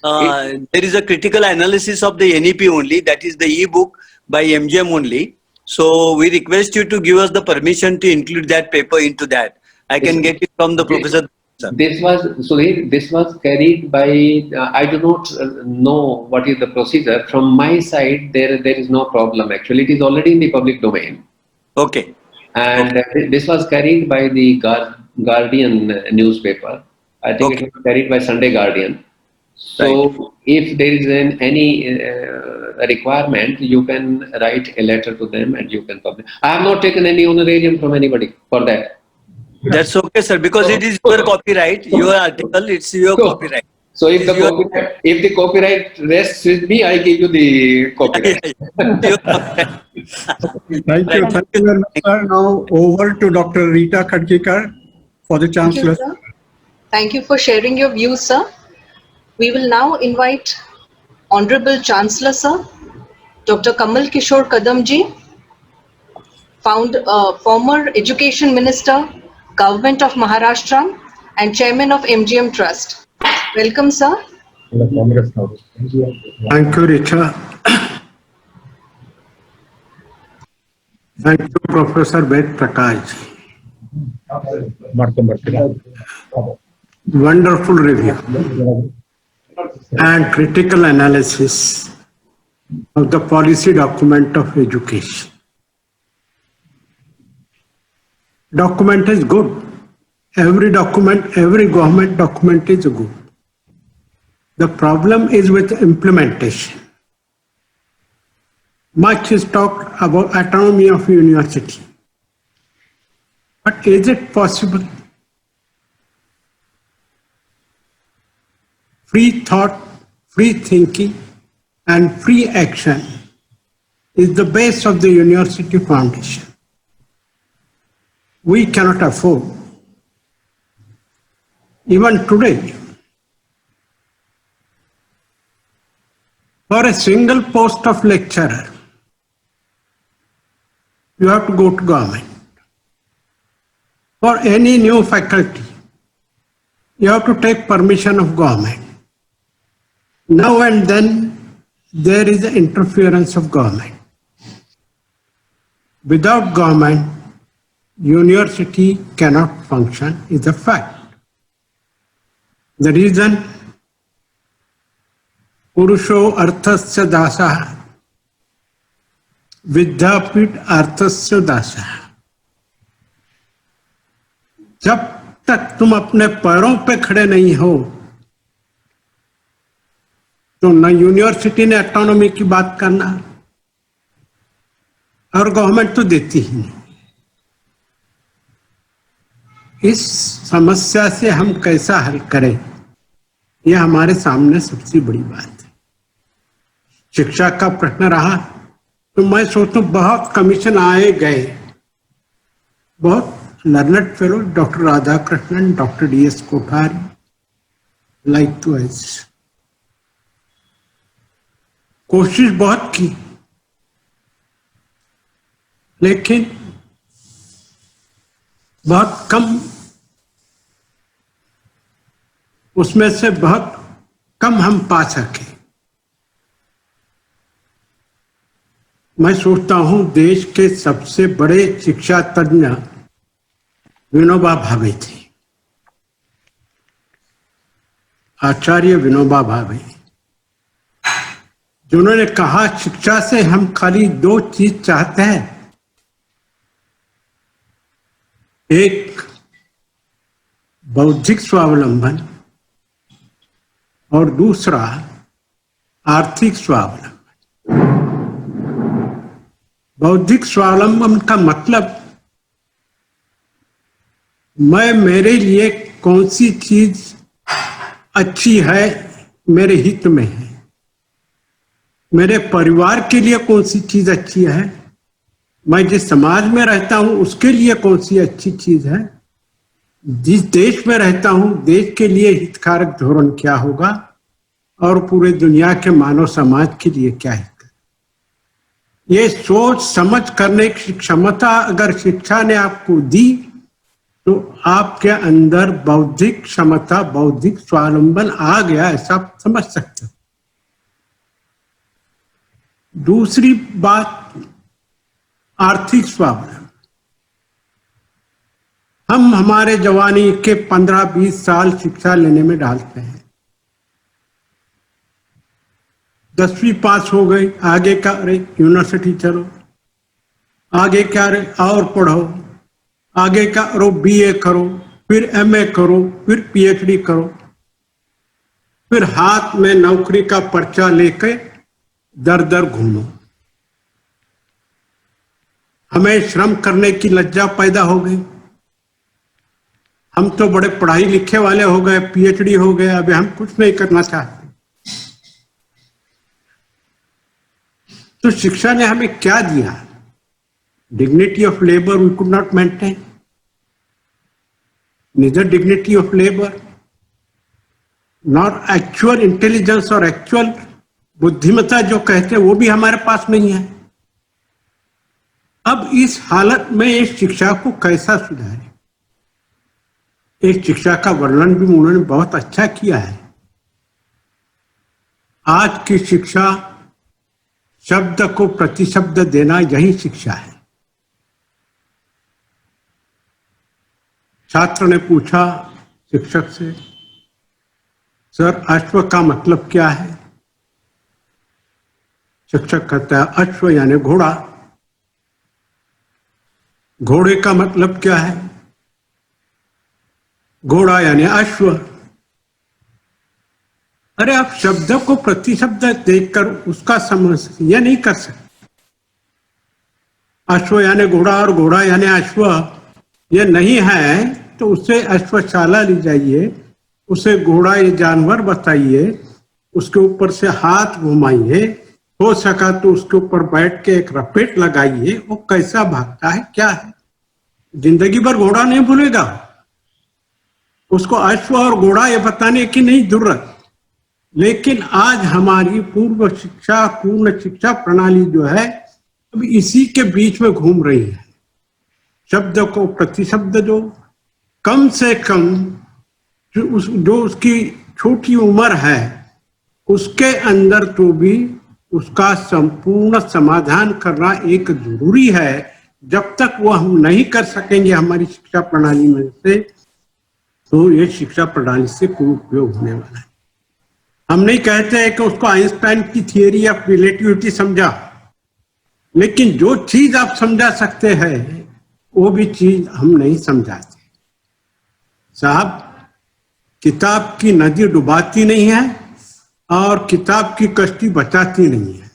There is a critical analysis of the NEP only, that is the e-book by MGM only. So we request you to give us the permission to include that paper into that. I can get it from the professor. This was carried by, I do not know what is the procedure. From my side, there is no problem. Actually, it is already in the public domain. Okay. And this was carried by the Guardian newspaper. I think it was carried by Sunday Guardian. So if there is any requirement, you can write a letter to them and you can publish. I have not taken any honorarium from anybody for that. That's okay, sir, because it is your copyright, your article, it's your copyright. So if the copyright rests with me, I give you the copyright. Thank you. Thank you very much, sir. Now over to Dr. Rita Khadkekar for the Chancellor. Thank you for sharing your views, sir. We will now invite Honorable Chancellor, sir, Dr. Kamal Kishore Kadam ji. former education minister, Government of Maharashtra, and chairman of MGM Trust. Welcome, sir. Thank you, Richa. Thank you, Professor Ved Prakash. Wonderful review and critical analysis of the policy document of education. Document is good. Every document, every government document is good. The problem is with implementation. Much is talked about autonomy of university. But is it possible? Free thought, free thinking, and free action is the base of the university foundation. We cannot afford. Even today, for a single post of lecturer, you have to go to government. For any new faculty, you have to take permission of government. Now and then, there is the interference of government. Without government, university cannot function is a fact. The reason, Purusho Arthasya Dasah, Vidyapit Arthasya Dasah. जब तक तुम अपने पैरों पे खड़े नहीं हो, तो न यूनिवर्सिटी ने ऑटोनॉमी की बात करना, और गवर्नमेंट तो देती ही नहीं। इस समस्या से हम कैसा हल करें, यह हमारे सामने सबसे बड़ी बात है। शिक्षा का प्रश्न रहा तो मैं सोचता हूं बहुत कमीशन आए गए, बहुत learned fellow, doctor Radhakrishnan, doctor DS Kothari, likewise कोशिश बहुत की, लेकिन बहुत कम, उसमें से बहुत कम हम पा सके। मैं सोचता हूं देश के सबसे बड़े शिक्षा तज्ञ विनोबा भावे थे, आचार्य विनोबा भावे, जिन्होंने कहा शिक्षा से हम खाली दो चीज चाहते हैं, एक बौद्धिक स्वावलंबन और दूसरा आर्थिक स्वावलंबन। बौद्धिक स्वावलंबन का मतलब मैं मेरे लिए कौन सी चीज अच्छी है, मेरे हित में है, मेरे परिवार के लिए कौन सी चीज अच्छी है, मैं जिस समाज में रहता हूं उसके लिए कौन सी अच्छी चीज है, जिस देश में रहता हूं देश के लिए हितकारक धोरण क्या होगा, और पूरे दुनिया के मानव समाज के लिए क्या है। ये सोच समझ करने की क्षमता अगर शिक्षा ने आपको दी, तो आपके अंदर बौद्धिक क्षमता, बौद्धिक स्वावलंबन आ गया, ऐसा आप समझ सकते हो। दूसरी बात, आर्थिक स्वावलंबन। हम हमारे जवानी के 15-20 साल शिक्षा लेने में डालते हैं, 10वीं पास हो गई, आगे क्या, अरे यूनिवर्सिटी चलो, आगे क्या, अरे और पढ़ो, आगे क्या, अरे BA करो, फिर MA करो, फिर PhD करो, फिर हाथ में नौकरी का पर्चा लेके दर दर घूमो। हमें श्रम करने की लज्जा पैदा हो गई। हम तो बड़े पढ़ाई लिखे वाले हो गए, PhD हो गए, अभी हम कुछ नहीं करना चाहते। तो शिक्षा ने हमें क्या दिया? Dignity of labor we could not maintain. Neither dignity of labor nor actual intelligence और actual बुद्धिमत्ता जो कहते हैं वो भी हमारे पास नहीं है। अब इस हालत में इस शिक्षा को कैसा सुधारें? इस शिक्षा का वर्णन भी उन्होंने बहुत अच्छा किया है। आज की शिक्षा शब्द को प्रतिशब्द देना, यही शिक्षा है। छात्र ने पूछा शिक्षक से, सर अश्व का मतलब क्या है? शिक्षक कहता है अश्व यानी घोड़ा। घोड़े का मतलब क्या है? घोड़ा यानी अश्व। अरे आप शब्द को प्रतिशब्द देखकर उसका समझ यह नहीं कर सकते। अश्व यानी घोड़ा और घोड़ा यानी अश्व ये नहीं है तो उसे अश्वशाला ले जाइए, उसे घोड़ा ये जानवर बताइए, उसके ऊपर से हाथ घुमाइए, हो सका तो उसके ऊपर बैठ के एक रपेट लगाइए, वो कैसा भागता है क्या है। जिंदगी भर घोड़ा नहीं भूलेगा, उसको अश्व और घोड़ा ये बताने की नहीं जरूरत। लेकिन आज हमारी पूर्ण शिक्षा प्रणाली जो है अब इसी के बीच में घूम रही है। शब्द को प्रतिशब्द जो कम से कम जो उसकी छोटी उम्र है उसके अंदर तो भी उसका संपूर्ण समाधान करना एक जरूरी है। जब तक वो हम नहीं कर सकेंगे हमारी शिक्षा प्रणाली में से, तो ये शिक्षा प्रणाली से कोई उपयोग होने वाला है। हम नहीं कहते हैं कि उसको आइंस्टाइन की थियरी ऑफ रिलेटिविटी समझा, लेकिन जो चीज आप समझा सकते हैं वो भी चीज हम नहीं समझाते। साहब, किताब की नदी डुबाती नहीं है और किताब की कश्ती बचाती नहीं है,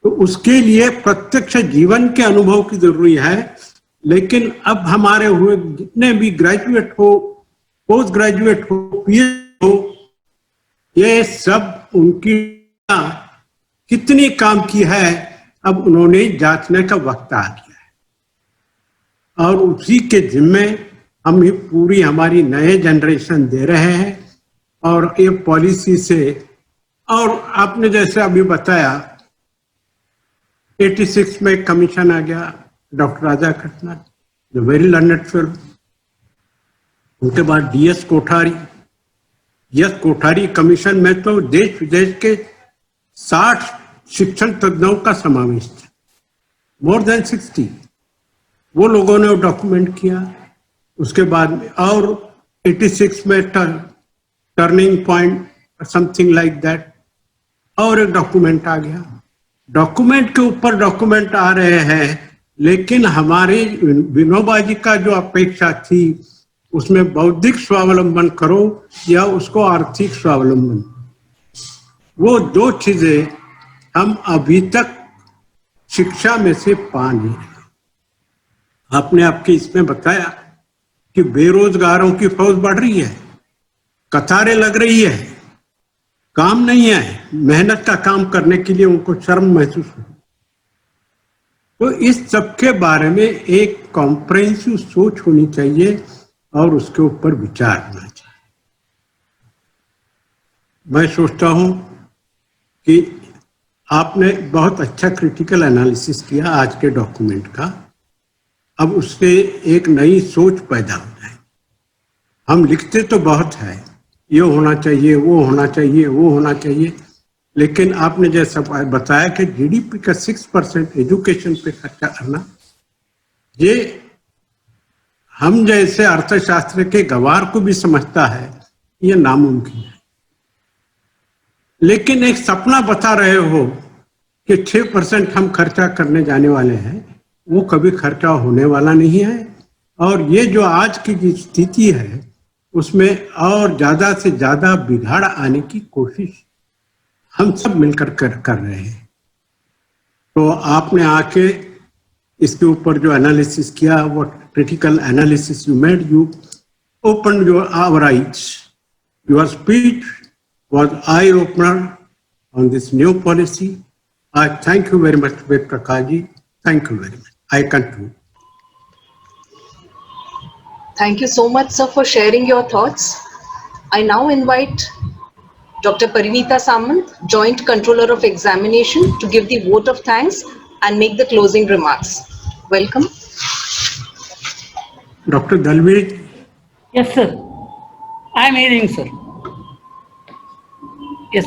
तो उसके लिए प्रत्यक्ष जीवन के अनुभव की जरूरी है। लेकिन अब हमारे हुए जितने भी ग्रेजुएट हो, पोस्ट ग्रेजुएट हो, पीएचडी हो, ये सब उनकी कितनी काम की है अब उन्होंने जांचने का वक्त आ गया है। और उसी के जिम्मे हम ये पूरी हमारी नए जनरेशन दे रहे हैं। और ये पॉलिसी से, और आपने जैसे अभी बताया 86 में कमीशन आ गया, doctor Raja Khanna, the very learned film. उनके बाद DS Kothari, yes Kothari commission में तो देश विदेश के 60 शिक्षण तज्ञों का समावेश था, मोर देन 60। वो लोगों ने डॉक्यूमेंट किया। उसके बाद में और 86 में turning point something like that, और एक डॉक्यूमेंट आ गया। डॉक्यूमेंट के ऊपर डॉक्यूमेंट आ रहे हैं, लेकिन हमारी विनोबा जी का जो अपेक्षा थी उसमें बौद्धिक स्वावलंबन करो या उसको आर्थिक स्वावलंबन, वो दो चीजें हम अभी तक शिक्षा में से पा नहीं रहे। आपने आपके इसमें बताया कि बेरोजगारों की फौज बढ़ रही है, कतारें लग रही है, काम नहीं है, मेहनत का काम करने के लिए उनको शर्म महसूस हो। तो इस सब के बारे में एक कॉम्प्रिहेंसिव सोच होनी चाहिए और उसके ऊपर विचार होना चाहिए। मैं सोचता हूं कि आपने बहुत अच्छा क्रिटिकल एनालिसिस किया आज के डॉक्यूमेंट का। अब उससे एक नई सोच पैदा हो जाए। हम लिखते तो बहुत है, ये होना चाहिए, वो होना चाहिए, वो होना चाहिए, लेकिन आपने जैसा बताया कि जीडीपी का 6% एजुकेशन पे खर्चा करना, ये हम जैसे अर्थशास्त्र के गवार को भी समझता है ये नामुमकिन है। लेकिन एक सपना बता रहे हो कि 6% हम खर्चा करने जाने वाले हैं, वो कभी खर्चा होने वाला नहीं है। और ये जो आज की स्थिति है उसमें और ज्यादा से ज्यादा बिगाड़ आने की कोशिश हम सब मिलकर कर रहे हैं। तो आपने आके इसके ऊपर जो एनालिसिस किया, वो critical analysis you made, you opened our eyes. Your speech was eye-opener on this new policy. I thank you very much, Ved Prakash ji. Thank you very much. I conclude. Thank you so much, sir, for sharing your thoughts. I now invite Dr. Parinita Samant, Joint Controller of Examination, to give the vote of thanks and make the closing remarks. Welcome. Dr. Dalvi, Yes, sir. I am hearing, sir. Yes.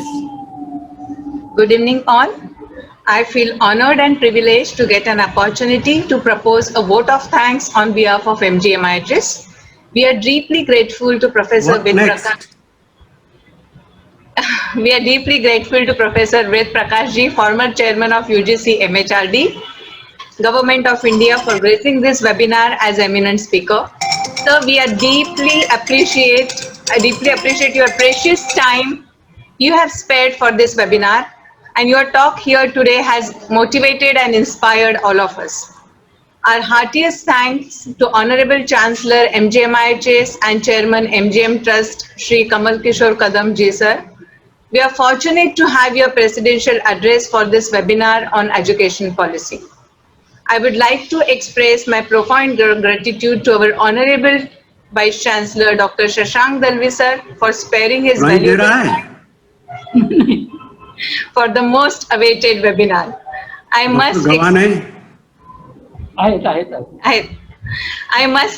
Good evening all. I feel honored and privileged to get an opportunity to propose a vote of thanks on behalf of MGMIHS. We are deeply grateful to Professor what Ved next? Prakash. We are deeply grateful to Professor Ved Prakash Ji, former chairman of UGC MHRD, Government of India, for gracing this webinar as eminent speaker. Sir, we are deeply appreciate your precious time you have spared for this webinar, and your talk here today has motivated and inspired all of us. Our heartiest thanks to Honorable Chancellor MGMIHS and Chairman MGM Trust, Shri Kamal Kishore Kadam Ji sir. We are fortunate to have your presidential address for this webinar on education policy. I would like to express my profound gratitude to our Honorable Vice Chancellor Dr. Shashank Dalvi sir for sparing his valuable time for the most awaited webinar. I must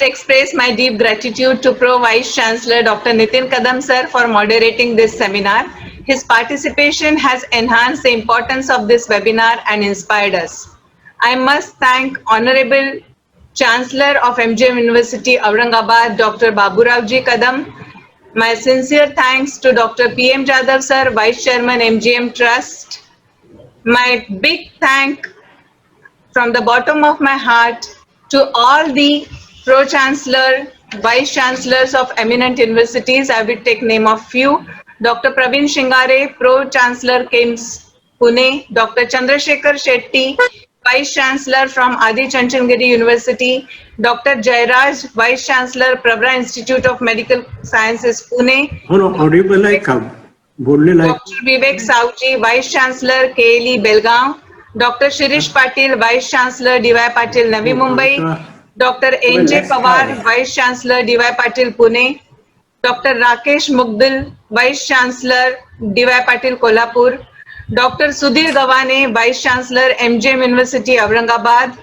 express my deep gratitude to Pro Vice Chancellor Dr. Nitin Kadam sir for moderating this seminar. His participation has enhanced the importance of this webinar and inspired us. I must thank Honorable Chancellor of MGM University, Aurangabad, Dr. Baburao Kadam. My sincere thanks to Dr. P.M. Jadhav sir, Vice Chairman MGM Trust. My big thank from the bottom of my heart to all the Pro-Chancellor, Vice Chancellors of eminent universities. I will take name of few. Dr. Praveen Shingare, Pro-Chancellor KIMS Pune, Dr. Chandrasekhar Shetty, Vice Chancellor from Adi Chanchandgiri University, Dr. Jairaj, Vice Chancellor, Pravra Institute of Medical Sciences, Pune, Dr. Vivek Sauji, Vice Chancellor, KLE Belgaum, Dr. Shirish Patil, Vice Chancellor, DY Patil, Navi Mumbai, Dr. N.J. Pawar, Vice Chancellor, DY Patil, Pune, Dr. Rakesh Mugdal, Vice Chancellor, DY Patil, Kolhapur, Dr. Sudhir Gawane, Vice Chancellor, MGM University, Aurangabad.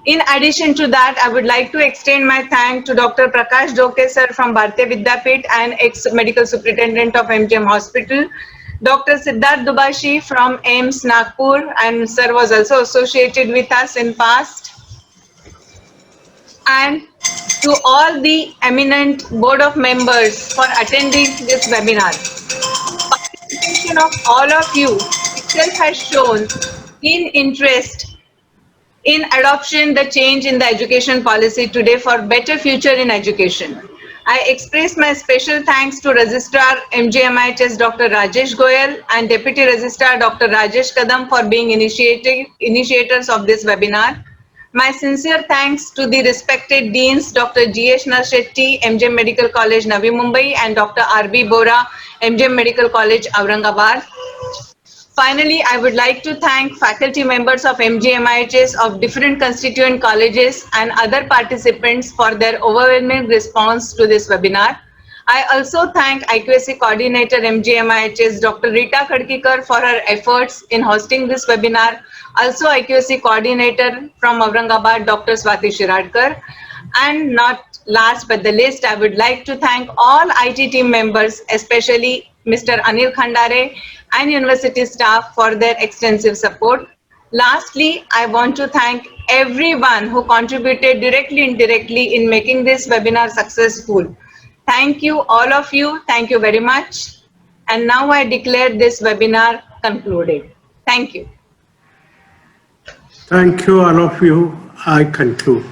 In addition to that, I would like to extend my thanks to Dr. Prakash Doke sir from Bharatiya Vidyapit and ex-medical superintendent of MGM Hospital, Dr. Siddharth Dubashi from AIIMS Nagpur, and sir was also associated with us in past. And to all the eminent board of members for attending this webinar. Participation of all of you itself has shown keen interest in adoption the change in the education policy today for better future in education. I express my special thanks to Registrar MGMIHS Dr. Rajesh Goyal and Deputy Registrar Dr. Rajesh Kadam for being initiators of this webinar. My sincere thanks to the respected Deans Dr. G.H. Shetty, MGM Medical College, Navi Mumbai, and Dr. R.B. Bora, MGM Medical College, Aurangabad. Finally, I would like to thank faculty members of MGMIHS of different constituent colleges and other participants for their overwhelming response to this webinar. I also thank IQAC coordinator MGMIHS Dr. Rita Khadkikar for her efforts in hosting this webinar. Also IQAC coordinator from Aurangabad Dr. Swati Shiradkar. And not last but the least, I would like to thank all IT team members, especially Mr. Anil Khandare and university staff for their extensive support. Lastly, I want to thank everyone who contributed directly and indirectly in making this webinar successful. Thank you, all of you. Thank you very much. And now I declare this webinar concluded. Thank you. Thank you, all of you. I conclude.